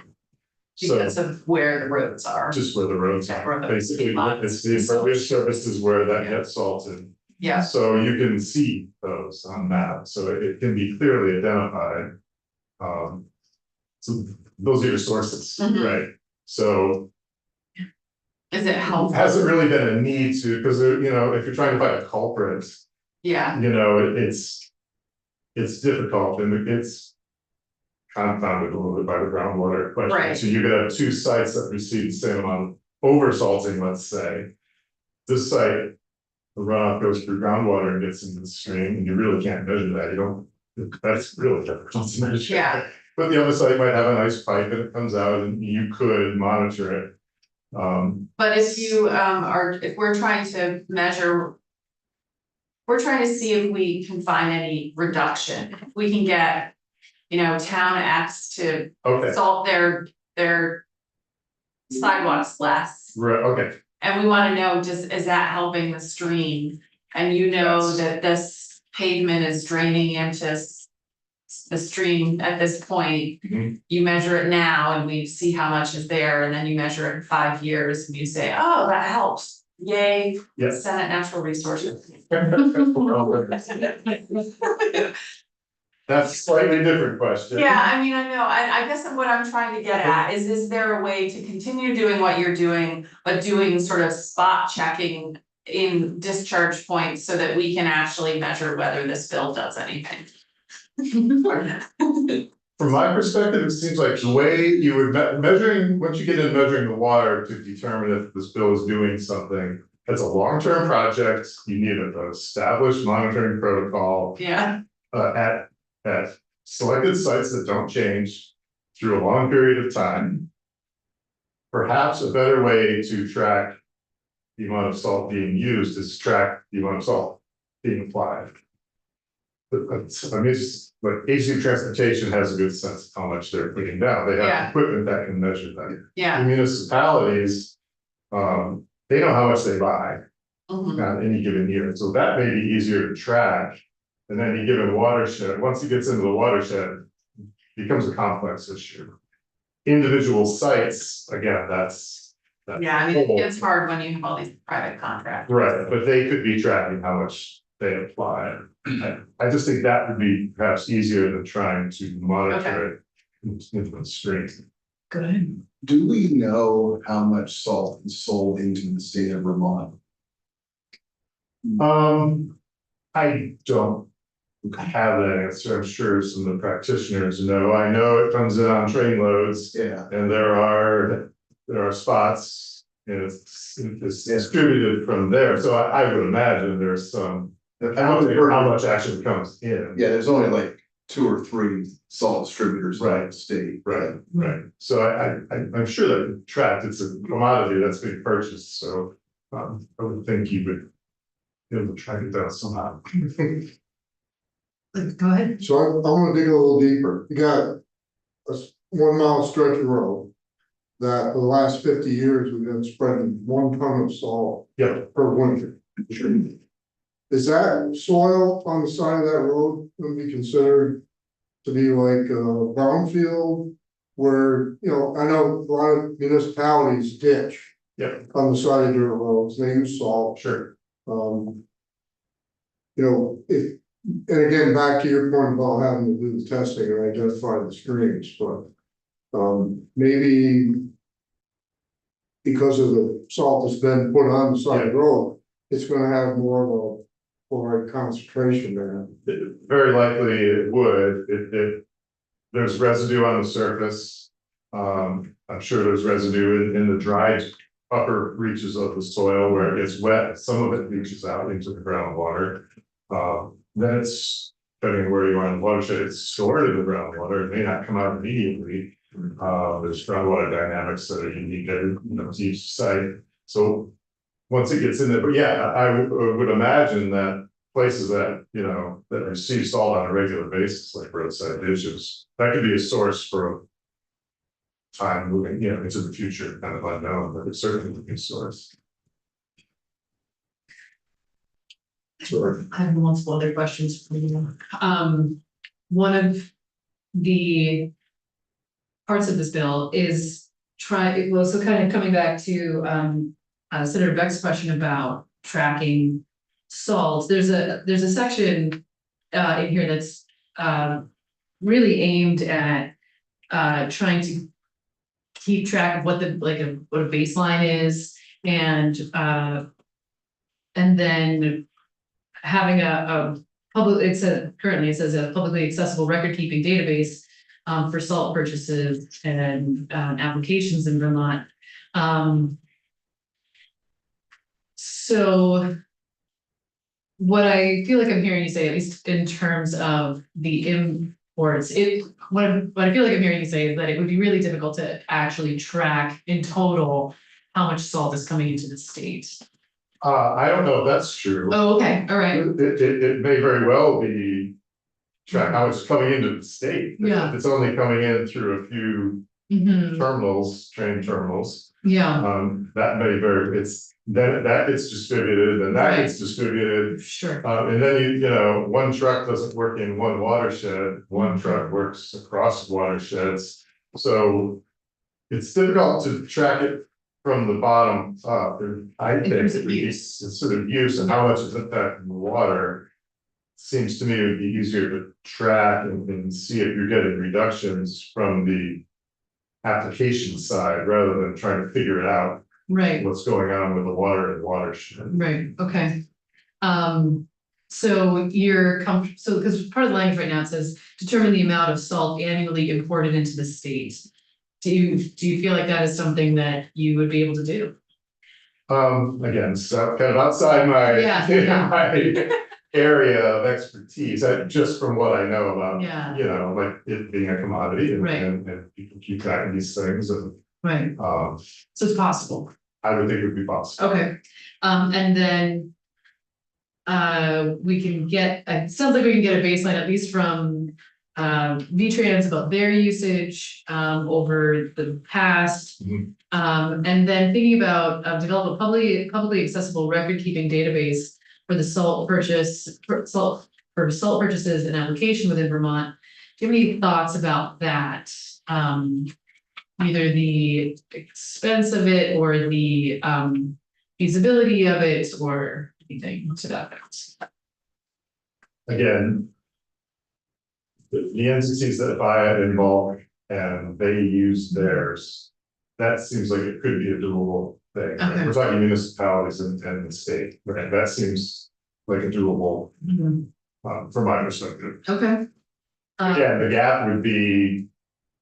So Because of where the roads are. just where the roads Where are, the basically, lots. it's the impervious surfaces where that gets salted. Yeah, So you can see those on map, so it can be clearly identified. So those are your sources, Mhm. right? So is it it helpful? hasn't really been a need to, because if you're trying to find a culprit, Yeah, it's difficult and it's confounded a little bit by the groundwater question. Right. So you could have two sites that receive the same amount of oversalting, let's say. This site, the runoff goes through groundwater and gets into the stream, and you really can't measure that, that's really difficult to measure. Yeah. But the other site might have a nice pipe and it comes out and you could monitor it. but if you if we're trying to measure. We're trying to see if we can find any reduction, if we can get, town X to Okay, salt their sidewalks less. right, okay, And we wanna know, is that helping the stream? And Yes. that this pavement is draining into the stream at this point. Mhm. You measure it now and we see how much is there, and then you measure it in 5 years and you say, oh, that helps. Yay, yes. Senate Natural Resources. That's a slightly different question. Yeah, I mean, I know, I guess what I'm trying to get at is there a way to continue doing what you're doing, but doing sort of spot checking in discharge points so that we can actually measure whether this bill does anything? From my perspective, it seems like the way you would measuring, once you get in measuring the water to determine if this bill is doing something. It's a long-term project, you need an established monitoring protocol. Yeah, At selected sites that don't change through a long period of time. Perhaps a better way to track the amount of salt being used is track the amount of salt being applied. I mean, it's like AC Transportation has a good sense of how much they're putting down. They Yeah. have equipment that can measure that. yeah. The municipalities, they know how much they buy Mhm. on any given year, so that may be easier to track. And then you given watershed, once it gets into the watershed, it becomes a complex issue. Individual sites, again, that's. Yeah, I mean, it's hard when you have all these private contracts. Right, but they could be tracking how much they apply. I just think that would be perhaps easier than trying to monitor it into the stream. Good. Do we know how much salt is sold into the state of Vermont? I don't have that answer. I'm sure some of the practitioners know. I know it comes in on train loads. Yeah, And there are spots, and it's distributed from there, so I would imagine there's some. I don't know how much actually comes in. yeah, there's only like 2 or 3 salt distributors in Right. the state. Right, so I'm sure that tracked, it's a commodity that's being purchased, so, I would think you would. Be able to track it down somehow. Go ahead. So I'm gonna dig a little deeper. You got a 1 mile stretch of road. That for the last 50 years, we've been spreading 1 ton of salt Yeah, per winter. Is that soil on the side of that road gonna be considered to be like a brownfield? Where, I know a lot of municipalities ditch yeah, on the side of dirt roads, they use salt. sure, If, and again, back to your point about having to do the testing and identify the streams, but. Maybe. Because of the salt that's been put on the side of the road, it's gonna have more of a chloride concentration there. very likely it would, there's residue on the surface. I'm sure there's residue in the dried upper reaches of the soil where it gets wet, some of it leaches out into the groundwater. Then it's, depending on where you are in the watershed, it's stored in the groundwater, it may not come out immediately. There's groundwater dynamics that are unique to each site, so once it gets in there, but yeah, I would imagine that places that, that receive salt on a regular basis, like roadside ditches, that could be a source for time moving, into the future, kind of unknown, but it's certainly a good source. Sure. I have multiple other questions for you. One of the parts of this bill is so kind of coming back to, Senator Beck's question about tracking salt. There's a section, in here that's, really aimed at, trying to keep track of what what a baseline is and then having a public, currently it says a publicly accessible record keeping database for salt purchases and applications in Vermont. So what I feel like I'm hearing you say, at least in terms of the imports, what I feel like I'm hearing you say is that it would be really difficult to actually track in total how much salt is coming into the state. I don't know if that's true. Oh, okay, all right. It may very well be track how it's coming into the state. Yeah. If it's only coming in through a few terminals, train terminals. Yeah, That may very, that gets distributed and that gets distributed. sure. And then one truck doesn't work in one watershed, one truck works across watersheds. So it's difficult to track it from the bottom up. I think it's sort of use and how much is impacting the water. Seems to me it would be easier to track and see if you're getting reductions from the application side rather than trying to figure it out. Right. What's going on with the water and watershed. Right, okay. So you're so because part of the language right now, it says determine the amount of salt annually imported into the state. Do you feel like that is something that you would be able to do? Again, so kind of outside my, my area of expertise, just from what I know about, like it being a commodity and people keep tracking these things and. Right. So it's possible. I would think it would be possible. Okay, and then. We can get, it sounds like we can get a baseline at least from V-Trans about their usage over the past. And then thinking about develop a publicly accessible record keeping database for the salt purchases and application within Vermont. Do you have any thoughts about that? Either the expense of it or the feasibility of it or anything to that effect? Again, the entities that buy it involved and they use theirs, that seems like it could be a doable thing. Okay. We're talking municipalities and the state, right? That seems like a doable from my perspective. Okay. Again, the gap would be,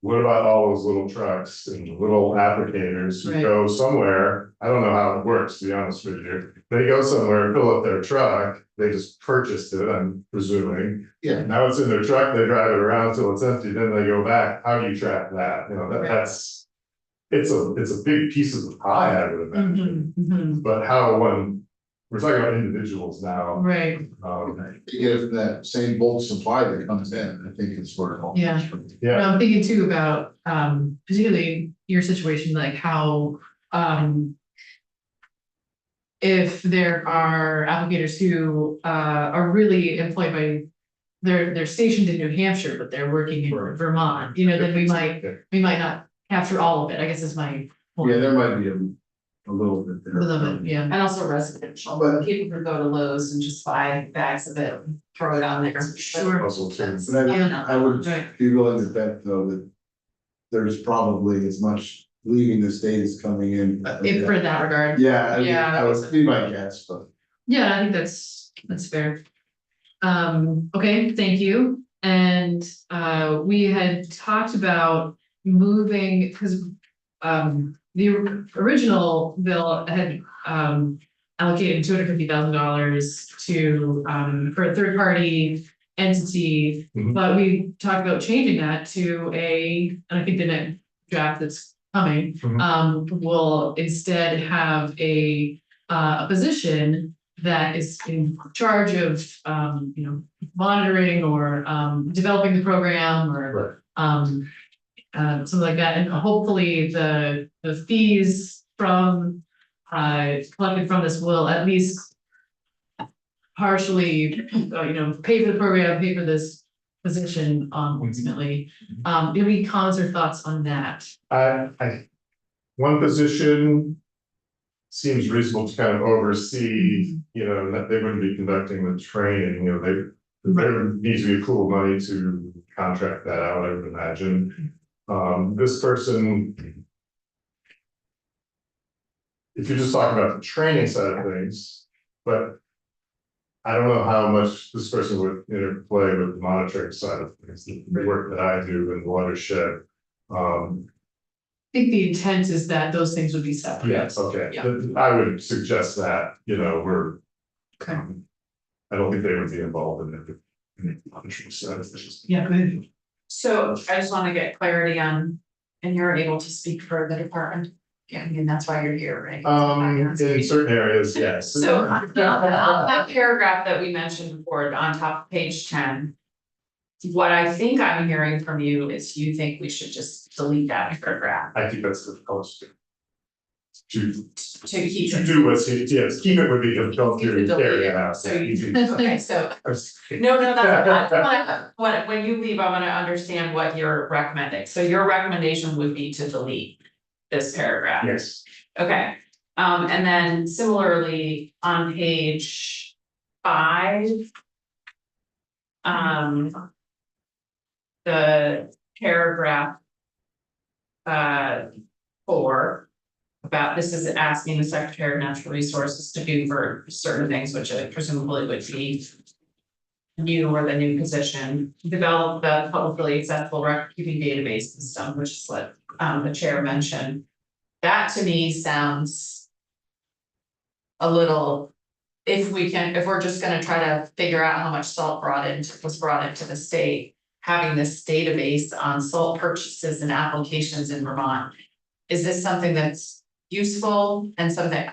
what about all those little trucks and little applicators who go somewhere? I don't know how it works, to be honest with you. They go somewhere, fill up their truck, they just purchased it, I'm presuming. Yeah. Now it's in their truck, they drive it around till it's empty, then they go back. How do you track that? That's, it's a big piece of the pie, I would imagine. But how we're talking about individuals now. Right. You get that same bulk supply that comes in, I think it's sort of. Yeah. Yeah. I'm thinking too about particularly your situation, like how if there are applicators who are really employed by they're stationed in New Hampshire, but they're working in Vermont, then we might not capture all of it, I guess is my point. Yeah, there might be a little bit there. A little bit, yeah. And also residential, But- people who go to Lowe's and just buy bags of it, and throw it on there. Sure. Puzzle too. But I would Right. be willing to bet though that there's probably as much leaving the state as coming in. If for that regard. Yeah, Yeah. I would be my guess, but. Yeah, I think that's fair. Okay, thank you. And we had talked about moving, because the original bill had, allocated $250,000 to, for a third party entity. Mhm. But we talked about changing that to and I think the next draft that's coming, Mhm. will instead have a position that is in charge of, monitoring or, developing the program or, something like that, and hopefully the fees from, collected from this will at least partially, pay for the program, pay for this position, ultimately. Do you have any comments or thoughts on that? One position seems reasonable to kind of oversee, that they wouldn't be conducting the training, there needs to be a pool of money to contract that out, I would imagine. This person, if you're just talking about the training side of things, but I don't know how much this person would interplay with the monitoring side of things, the work that I do in the watershed. I think the intent is that those things would be separate. Yes, okay, Yeah. I would suggest that, we're. Okay. I don't think they would be involved in the monitoring side of things. Yeah, go ahead. So I just wanna get clarity on, and you're able to speak for the department. Yeah, I mean, that's why you're here, right? In certain areas, yes. So on that paragraph that we mentioned before, on top of page 10. What I think I'm hearing from you is you think we should just delete that paragraph I think that's difficult to to keep to it. do what's, yes, keep it would be difficult You to could delete carry it. it out. So you, Easy. okay, so, no, that's, when you leave, I wanna understand what you're recommending. So your recommendation would be to delete this paragraph. Yes, Okay, and then similarly on page 5. The paragraph. 4. About this is asking the Secretary of Natural Resources to do for certain things, which presumably would be. You or the new position, develop the publicly accessible record keeping database system, which is what the chair mentioned. That to me sounds. A little, if we're just gonna try to figure out how much salt was brought into the state. Having this database on salt purchases and applications in Vermont. Is this something that's useful and something?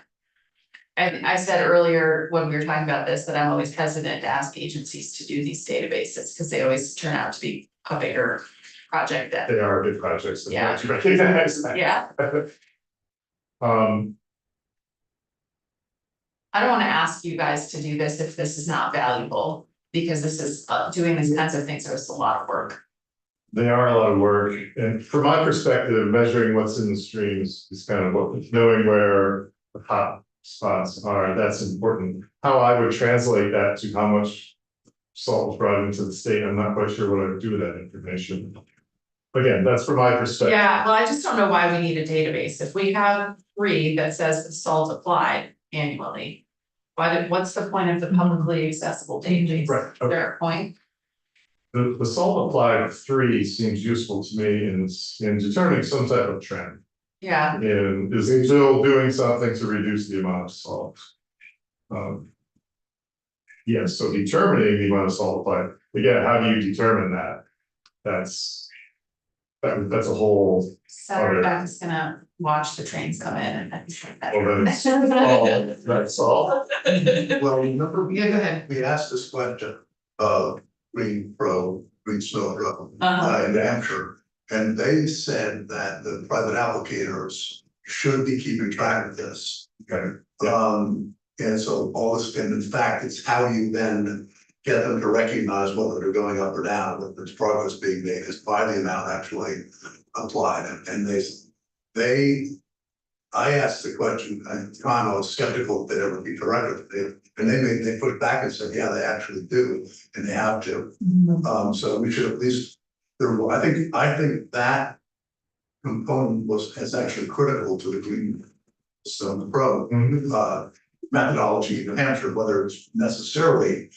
And I said earlier when we were talking about this, that I'm always hesitant to ask agencies to do these databases, because they always turn out to be a bigger project than. they are big projects. Yeah. You recognize that. Yeah, Um, I don't wanna ask you guys to do this if this is not valuable, because this is, doing these kinds of things is a lot of work. they are a lot of work, and from my perspective, measuring what's in the streams is kind of what, knowing where the hot spots are, that's important. How I would translate that to how much salt was brought into the state, I'm not quite sure what I would do with that information. Again, that's from my perspective. Yeah, well, I just don't know why we need a database. If we have 3 that says the salt applied annually. What's the point of the publicly accessible database? Right, Is there a point? The salt applied 3 seems useful to me in determining some type of trend. Yeah, And is it still doing something to reduce the amount of salt? Yes, so determining the amount of salt applied, again, how do you determine that? That's a whole, Saturda's gonna watch the trains come in and I think that. well, that's all. Well, remember, Yeah, go ahead. we asked this question, Green Snow Pro, Uh-huh. in New Hampshire. And they said that the private applicators should be keeping track of this. Okay. And so all this, and in fact, it's how you then get them to recognize whether they're going up or down, whether there's progress being made, is by the amount actually applied. And I asked the question, and I was skeptical that they'd ever be corrected. And they put it back and said, yeah, they actually do, and they have to. So we should at least, I think that component is actually critical to the Green Stone Pro methodology in New Hampshire, whether it's necessarily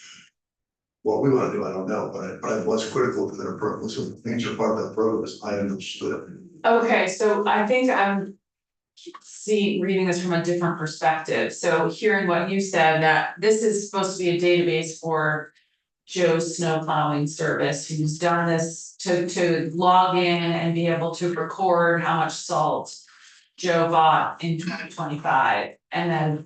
what we want to do, I don't know, but it was critical to their purpose. So things are part of that program, as I understood it. Okay, so I think I'm reading this from a different perspective. So hearing what you said, that this is supposed to be a database for Joe's snow plowing service, who's done this to log in and be able to record how much salt Joe bought in 2025, and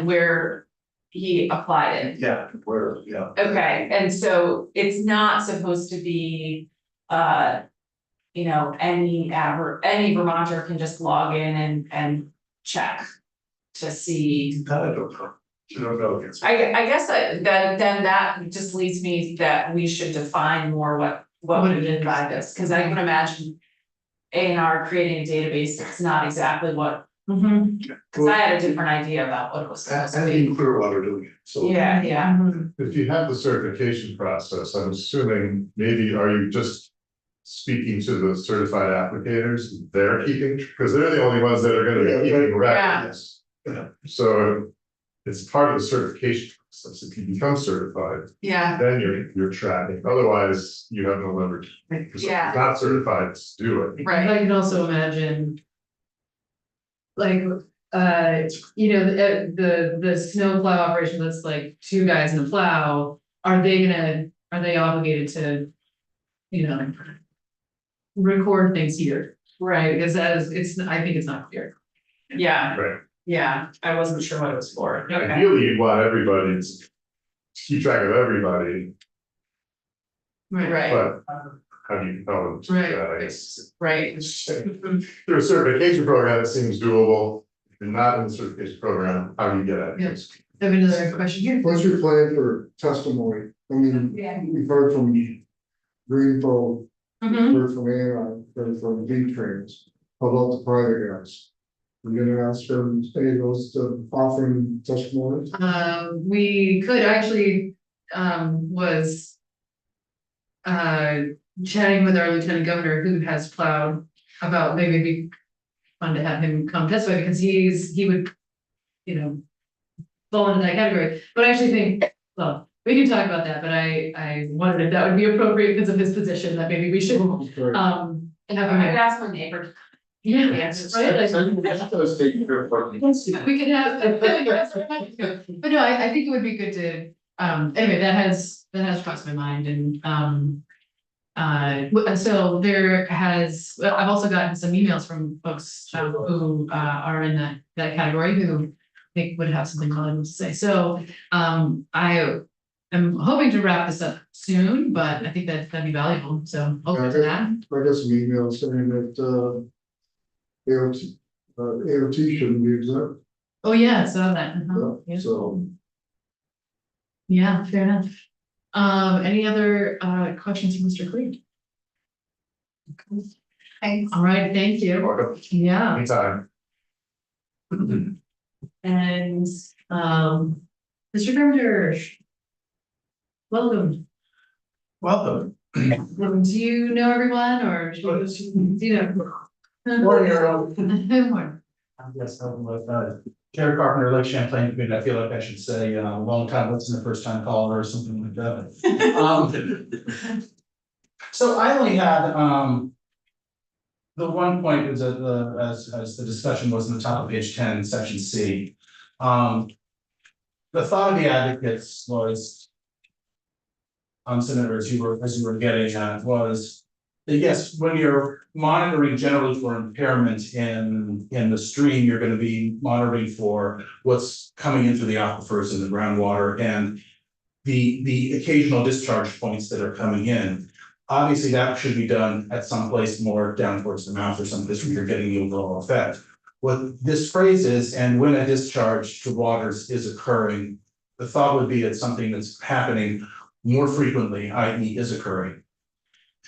where he applied it. Yeah, where, yeah. Okay, and so it's not supposed to be, you know, any Vermonter can just log in and check to see. I don't know. You don't know. It's- I guess then that just leads me that we should define more what we mean by this, cause I can imagine A&R creating a database that's not exactly what, cause I had a different idea about what it was supposed to And be. even Clearwater doing it, so. Yeah, yeah, If you have the certification process, I'm assuming maybe are you just speaking to the certified applicators, they're keeping, because they're the only ones that are gonna be keeping records. So it's part of the certification process. If you become certified, yeah, then you're tracking, otherwise you have no leverage. Because if Yeah. you're not certified to do it. right, I can also imagine. Like, you know, the snow plow operation, that's like two guys in a plow, are they obligated to? You know. Record things here, right, because I think it's not clear. yeah, Right. yeah, I wasn't sure what it was for, okay, Ideally, you want everybody to keep track of everybody, right, but how do you tell them? to do Right. that? I guess right, through a certification program, it seems doable. If you're not in the certification program, how do you get at it? Yes. I have another question here. What's your plan for testimony? I mean, we've heard from Greenville, Mhm. heard from Anna, heard from V-Trans. How about the private guys? We're gonna ask them, any of those to offering testimony? We could actually, was. Chatting with our lieutenant governor who has plowed about maybe it'd be fun to have him come testify because he would. You know. Fall into that category, but I actually think, well, we can talk about that, but I wondered if that would be appropriate because of his position, that maybe we should, Right. have I could him. ask my neighbor. Yeah, Yes. right, like. We could have, but no, I think it would be good to, anyway, that has crossed my mind and, so there has, well, I've also gotten some emails from folks, who, are in that category who I think would have something valuable to say, so, I am hoping to wrap this up soon, but I think that'd be valuable, so open to that. I got some emails saying that, AOT shouldn't be exempt, Oh, yeah, I saw that, yeah. so. Yeah, fair enough. Any other questions from Mr. Cleary? Thanks. All right, thank you. Welcome, Yeah, anytime. and Mr. Carpenter. Welcome. Welcome. Do you know everyone or should we just, you know? Morning, everyone. Morning. Yes, I'm with Jared Carpenter, Lake Champlain Community. I feel like I should say long time listener, first time caller or something like that. So I only had the one point was that as the discussion was in the top of page 10, section C. The thought of the advocates was Senator, as you were getting at, was that yes, when you're monitoring generally for impairment in the stream, you're gonna be monitoring for what's coming into the aquifers and the groundwater and the occasional discharge points that are coming in. Obviously, that should be done at some place more down towards the mouth or someplace where you're getting the overall effect. What this phrase is, and when a discharge to waters is occurring, the thought would be it's something that's happening more frequently, i.e. is occurring.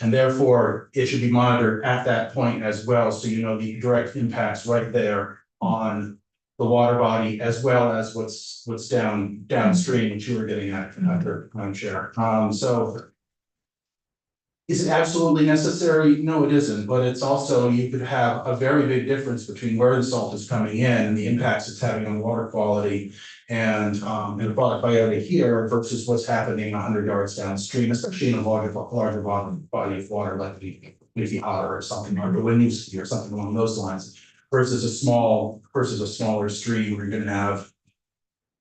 And therefore, it should be monitored at that point as well, so you know the direct impacts right there on the water body as well as what's downstream, which you were getting at, I'm sure. So is it absolutely necessary? No, it isn't, but it's also, you could have a very big difference between where the salt is coming in and the impacts it's having on water quality and the product biota here versus what's happening 100 yards downstream, especially in a larger body of water like the Hotter or something, or the Winooski or something along those lines. versus a smaller stream where you're gonna have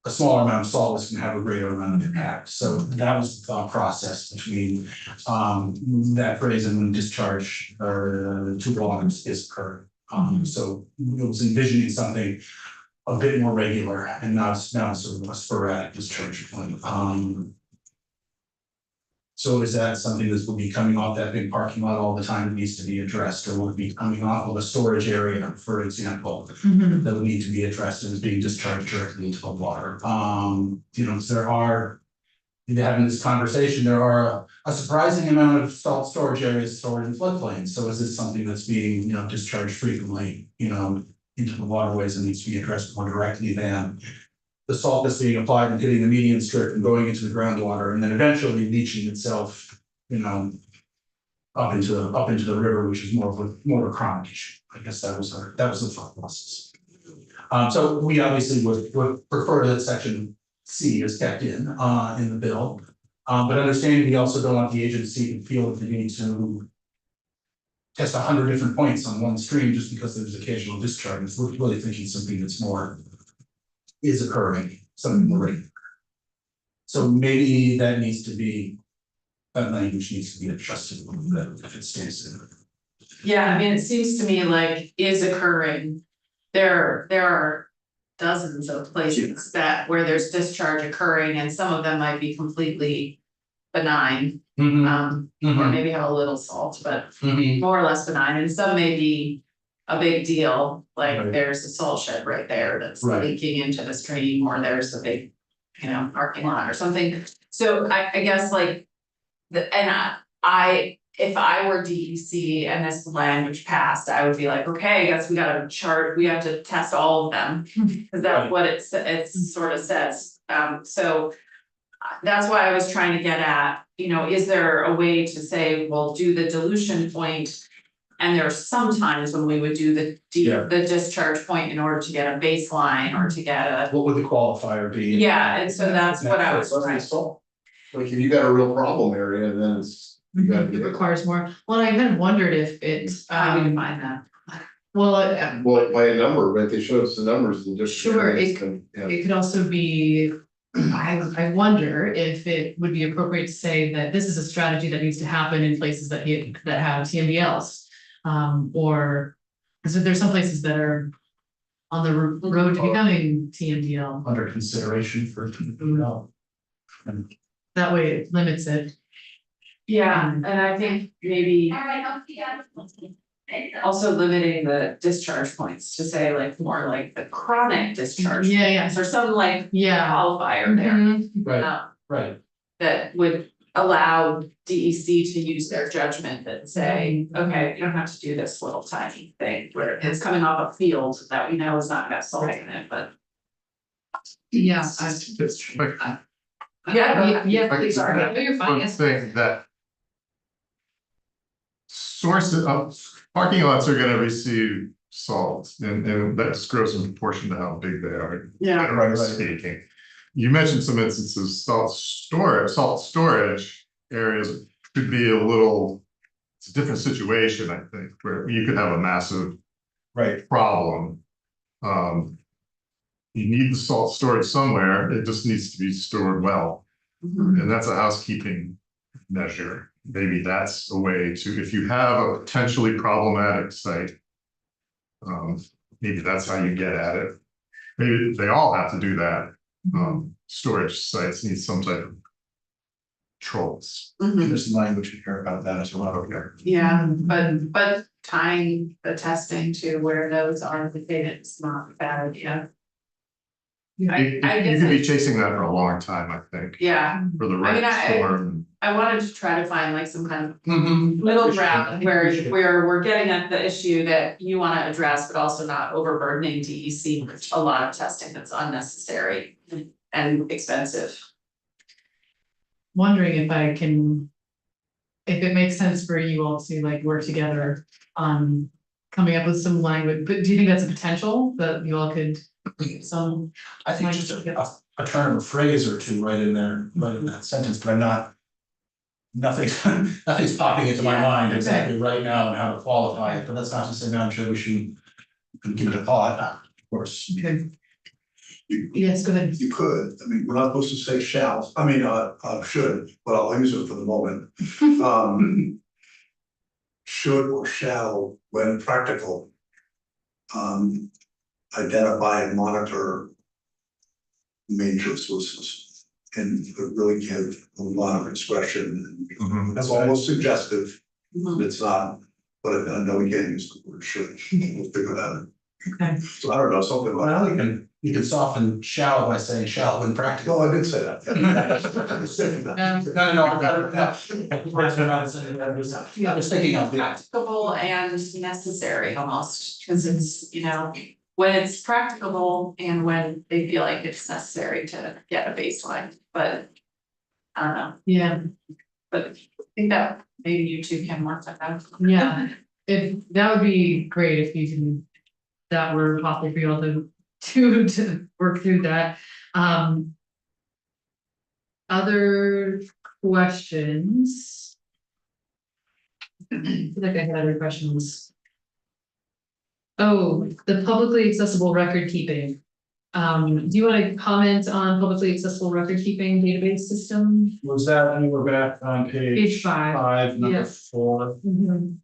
a smaller amount of salt is gonna have a greater amount of impact. So that was the thought process between that phrase and when discharge or to volumes is occurred. So it was envisioning something a bit more regular and not sort of a sporadic discharge point. So is that something that will be coming off that big parking lot all the time that needs to be addressed, or will it be coming off of a storage area, for example, that would need to be addressed and is being discharged directly into the water? You know, there are, having this conversation, there are a surprising amount of salt storage areas stored in floodplains. So is this something that's being, you know, discharged frequently, you know, into the waterways and needs to be addressed more directly than the salt that's being applied and hitting the median strip and going into the groundwater and then eventually leaching itself, you know, up into the river, which is more of a chronic issue. I guess that was the thought process. So we obviously would prefer that section C is kept in the bill. But understanding we also don't want the agency to feel that they need to test 100 different points on one stream just because there's occasional discharges. We're really thinking something that's more is occurring, something more regular. So maybe that needs to be, that language needs to be adjusted a little bit if it stays in. Yeah, I mean, it seems to me like is occurring. There are dozens of places that where there's discharge occurring and some of them might be completely benign. Or maybe have a little salt, but more or less benign, and some may be a big deal, like Right. there's a salt shed right there that's Right. leaking into the stream, or there's a big, you know, parking lot or something. So I guess like if I were DEC and this language passed, I would be like, okay, I guess we have to test all of them. Cause that's Right. what it sort of says, so. That's why I was trying to get at, you know, is there a way to say, well, do the dilution point? And there are some times when we would do the discharge point in order to get a baseline or to get a, What would the qualifier be? yeah, and so that's what I was trying. Like, if you got a real problem area, then it's, you gotta It get it. requires more. Well, I kind of wondered if it, How do you find that? well, Well, by a number, right, they show us the numbers in different. Sure, areas, and, yeah. it could also be, I wonder if it would be appropriate to say that this is a strategy that needs to happen in places that have TMDLs. Or, because there's some places that are on the road to becoming TMDL. Under consideration for, no. That way it limits it. Yeah, and I think maybe also limiting the discharge points to say like more like the chronic discharge. Yeah, yeah, Or some like yeah. qualifier there. Mhm. Right, right. That would allow DEC to use their judgment and say, okay, you don't have to do this little tiny thing where it's coming off a field that we know is not got salt in it, but. Yeah. Yeah, please, sorry, no, you're fine, One yes. thing that sources of parking lots are gonna receive salt, and that just grows in proportion to how big they are. Yeah. Generally speaking, you mentioned some instances, salt storage areas could be a little, it's a different situation, I think, where you could have a massive Right. problem. You need the salt stored somewhere, it just needs to be stored well. And that's a housekeeping measure. Maybe that's a way to, if you have a potentially problematic site. Maybe that's how you get at it. Maybe they all have to do that. Storage sites need some type of controls. There's language in here about that as well. Yeah, but tying the testing to where those are located is not a bad idea. You could be chasing that for a long time, I think, Yeah, for the I mean, right storm. I wanted to try to find like some kind of Mm-hmm. middle ground where we're getting at the issue that you wanna address, but also not overburdening DEC with a lot of testing that's unnecessary and expensive. Wondering if it makes sense for you all to like work together on coming up with some language, but do you think that's a potential that you all could some? I think just a turn of a phrase or two right in there, right in that sentence, but I'm not. Nothing's popping into my Yeah, mind okay. exactly right now and how to qualify it, but that's not to say that I'm sure we should can give it a thought, of course. Okay. Yes, go ahead. You could, I mean, we're not supposed to say shall, I mean, should, but I'll use it for the moment. Should or shall, when practical. Identify and monitor major sources. And really give a lot of discretion. That's almost suggestive, it's not, but I know we can't use the word should, we'll figure that out. Okay. So I don't know, something like. Well, you can soften shall by saying shall when practical. No, I did say that. No, I've got it. I was thinking of that. Practicable and necessary almost, because it's, you know, when it's practicable and when they feel like it's necessary to get a baseline, but. I don't know, Yeah, but I think that maybe you two can work that out. yeah, if, that would be great if you can, that were possible for you all to work through that. Other questions? I feel like I had other questions. Oh, the publicly accessible record keeping. Do you want to comment on publicly accessible record keeping database system? Was that, and we're back on Page page 5. 5, number Yeah. 4. Mhm.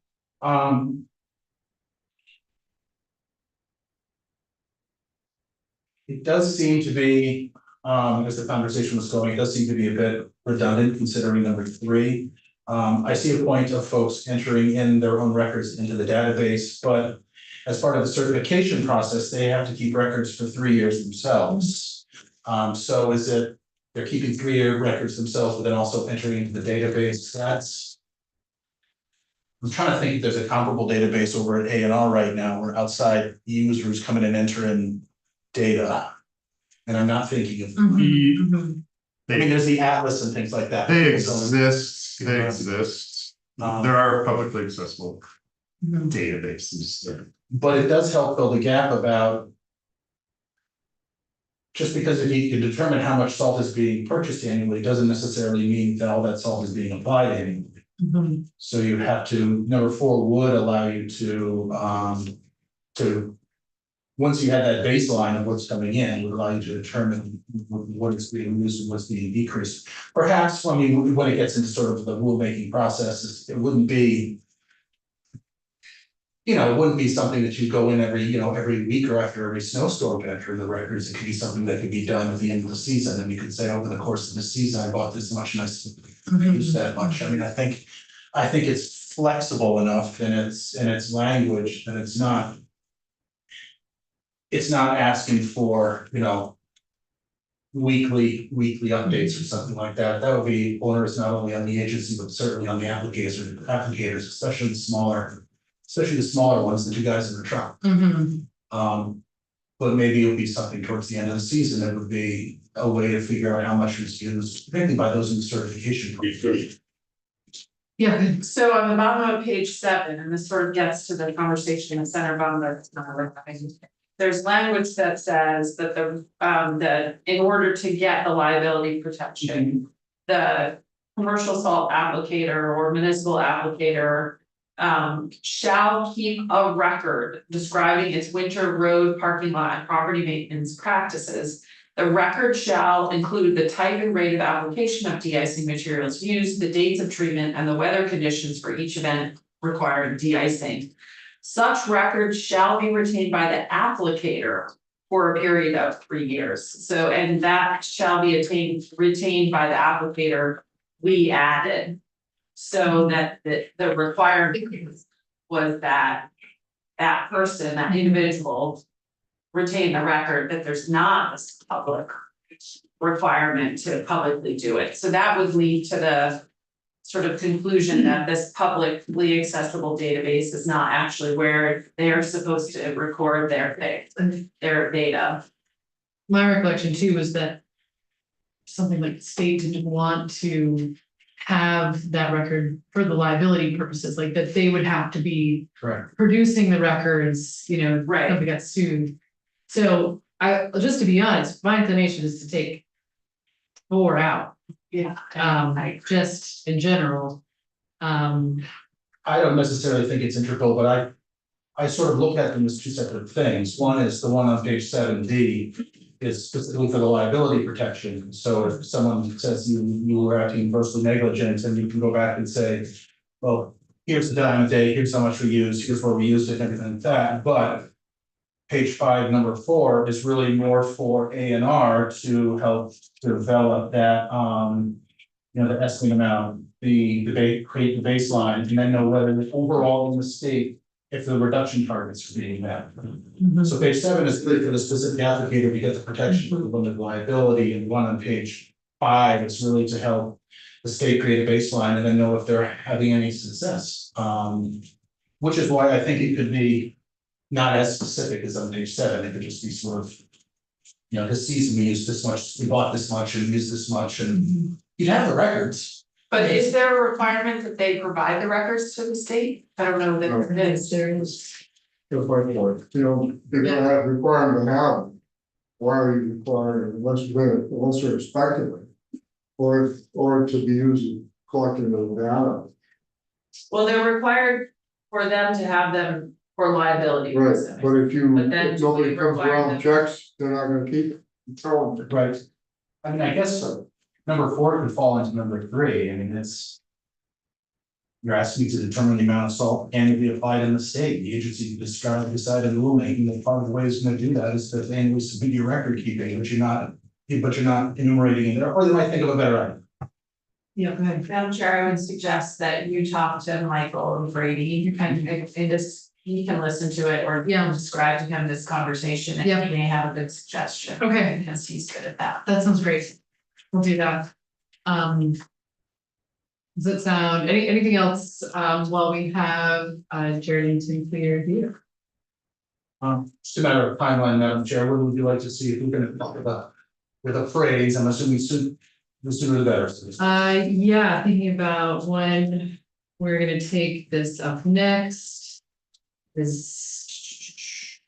It does seem to be, as the conversation was going, it does seem to be a bit redundant considering number 3. I see a point of folks entering in their own records into the database, but as part of the certification process, they have to keep records for 3 years themselves. So is it, they're keeping 3-year records themselves, but then also entering into the database? I'm trying to think if there's a comparable database over at A&R right now where outside users come in and enter in data. And I'm not thinking of, Mhm. I mean, there's the Atlas and things like that. They exist, there are publicly accessible Mhm. databases. But it does help fill the gap about. Just because if you can determine how much salt is being purchased annually, doesn't necessarily mean that all that salt is being applied annually. Mhm. So you have to, number 4 would allow you to. Once you have that baseline of what's coming in, it would allow you to determine what is being used and what's being decreased. Perhaps, I mean, when it gets into sort of the rulemaking process, it wouldn't be. You know, it wouldn't be something that you go in every week or after every snowstorm to enter the records. It could be something that could be done at the end of the season, and you could say over the course of the season, I bought this much and I used that much. I mean, I think it's flexible enough in its language that it's not. It's not asking for, weekly updates or something like that. That would be onerous not only on the agency, but certainly on the applicators, especially the smaller ones that you guys in the truck. Mhm. But maybe it would be something towards the end of the season, it would be a way to figure out how much is used, particularly by those in the certification. Yeah, So on the bottom of page 7, and this sort of gets to the conversation that Senator Baumgart's having. There's language that says that that in order to get the liability protection, the commercial salt applicator or municipal applicator. Shall keep a record describing its winter road parking lot and property maintenance practices. The record shall include the type and rate of application of de-icing materials used, the dates of treatment, and the weather conditions for each event requiring de-icing. Such records shall be retained by the applicator for a period of 3 years. So, and that shall be retained by the applicator, we added. So that the requirement was that person, that individual. Retain the record, that there's not this public requirement to publicly do it. So that would lead to the sort of conclusion that this publicly accessible database is not actually where they're supposed to record their data. my recollection too was that. Something like the state didn't want to have that record for the liability purposes, like that they would have to be Correct. producing the records, Right. Somebody got sued. So just to be honest, my inclination is to take 4 out, Yeah. just in general. I don't necessarily think it's integral, but I sort of look at them as two separate things. One is the one on page 7D is specifically for the liability protection. So if someone says you were acting grossly negligent, and you can go back and say, well, here's the time of day, here's how much we used, here's where we used it, and everything like that, but page 5, number 4 is really more for A&R to help develop that, the estimate amount, create the baseline, and then know whether overall in the state, if the reduction targets are being met. So page 7 is really for the specific applicator to get the protection for the limited liability, and one on page 5 is really to help the state create a baseline and then know if they're having any success. Which is why I think it could be not as specific as on page 7, it could just be sort of, this season we used this much, we bought this much and used this much, and you'd have the records. But is there a requirement that they provide the records to the state? I don't know that it is. There is. Go for it, they're gonna have requirement to have them. Why are you requiring, unless you're expecting it? Or to be used, collecting the data. Well, they're required for them to have them for liability. Right, reasons. but if you, But then if nobody we comes require around them- and checks, they're not gonna keep it. Tell them. Right. I mean, I guess number 4 could fall into number 3, I mean, it's. You're asking to determine the amount of salt annually applied in the state, the agency decided in rulemaking that part of the way it's gonna do that is to annually submit your record keeping, but you're not enumerating it there, or they might think of a better idea. Yeah, go ahead. Madam Chair, I would suggest that you talk to Michael Brady and just, he can listen to it or Yeah. describe to him this conversation and Yeah. he may have a good suggestion. Okay. Because he's good at that. That sounds great. We'll do that. Does it sound, anything else, while we have, Jared and Sinclair here? Just a matter of timeline, Madam Chair, what would you like to see if we're gonna talk about with a phrase, I'm assuming soon, the sooner the better. Yeah, thinking about when we're gonna take this up next. Is.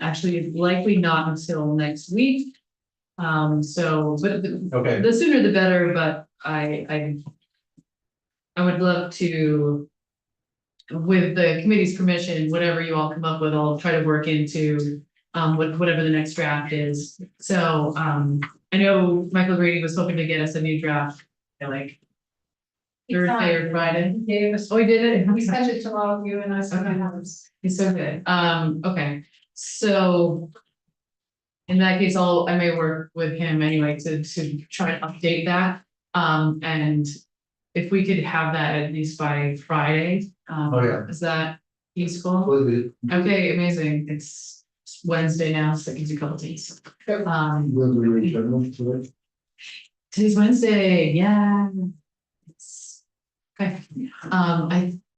Actually, likely not until next week. So, but Okay, the sooner the better, but I would love to. With the committee's permission, whatever you all come up with, I'll try to work into whatever the next draft is. So I know Michael Grady was hoping to get us a new draft, like. Thursday or Friday. He gave us, Oh, he did it? he sent it to all of you and I sent my numbers. He's so good. Okay, so. In that case, I may work with him anyway to try to update that. And if we could have that at least by Friday, Oh, yeah. is that useful? completely. Okay, amazing. It's Wednesday now, so it gives you a couple days. Will we return them to it? Today's Wednesday, yeah. Okay, I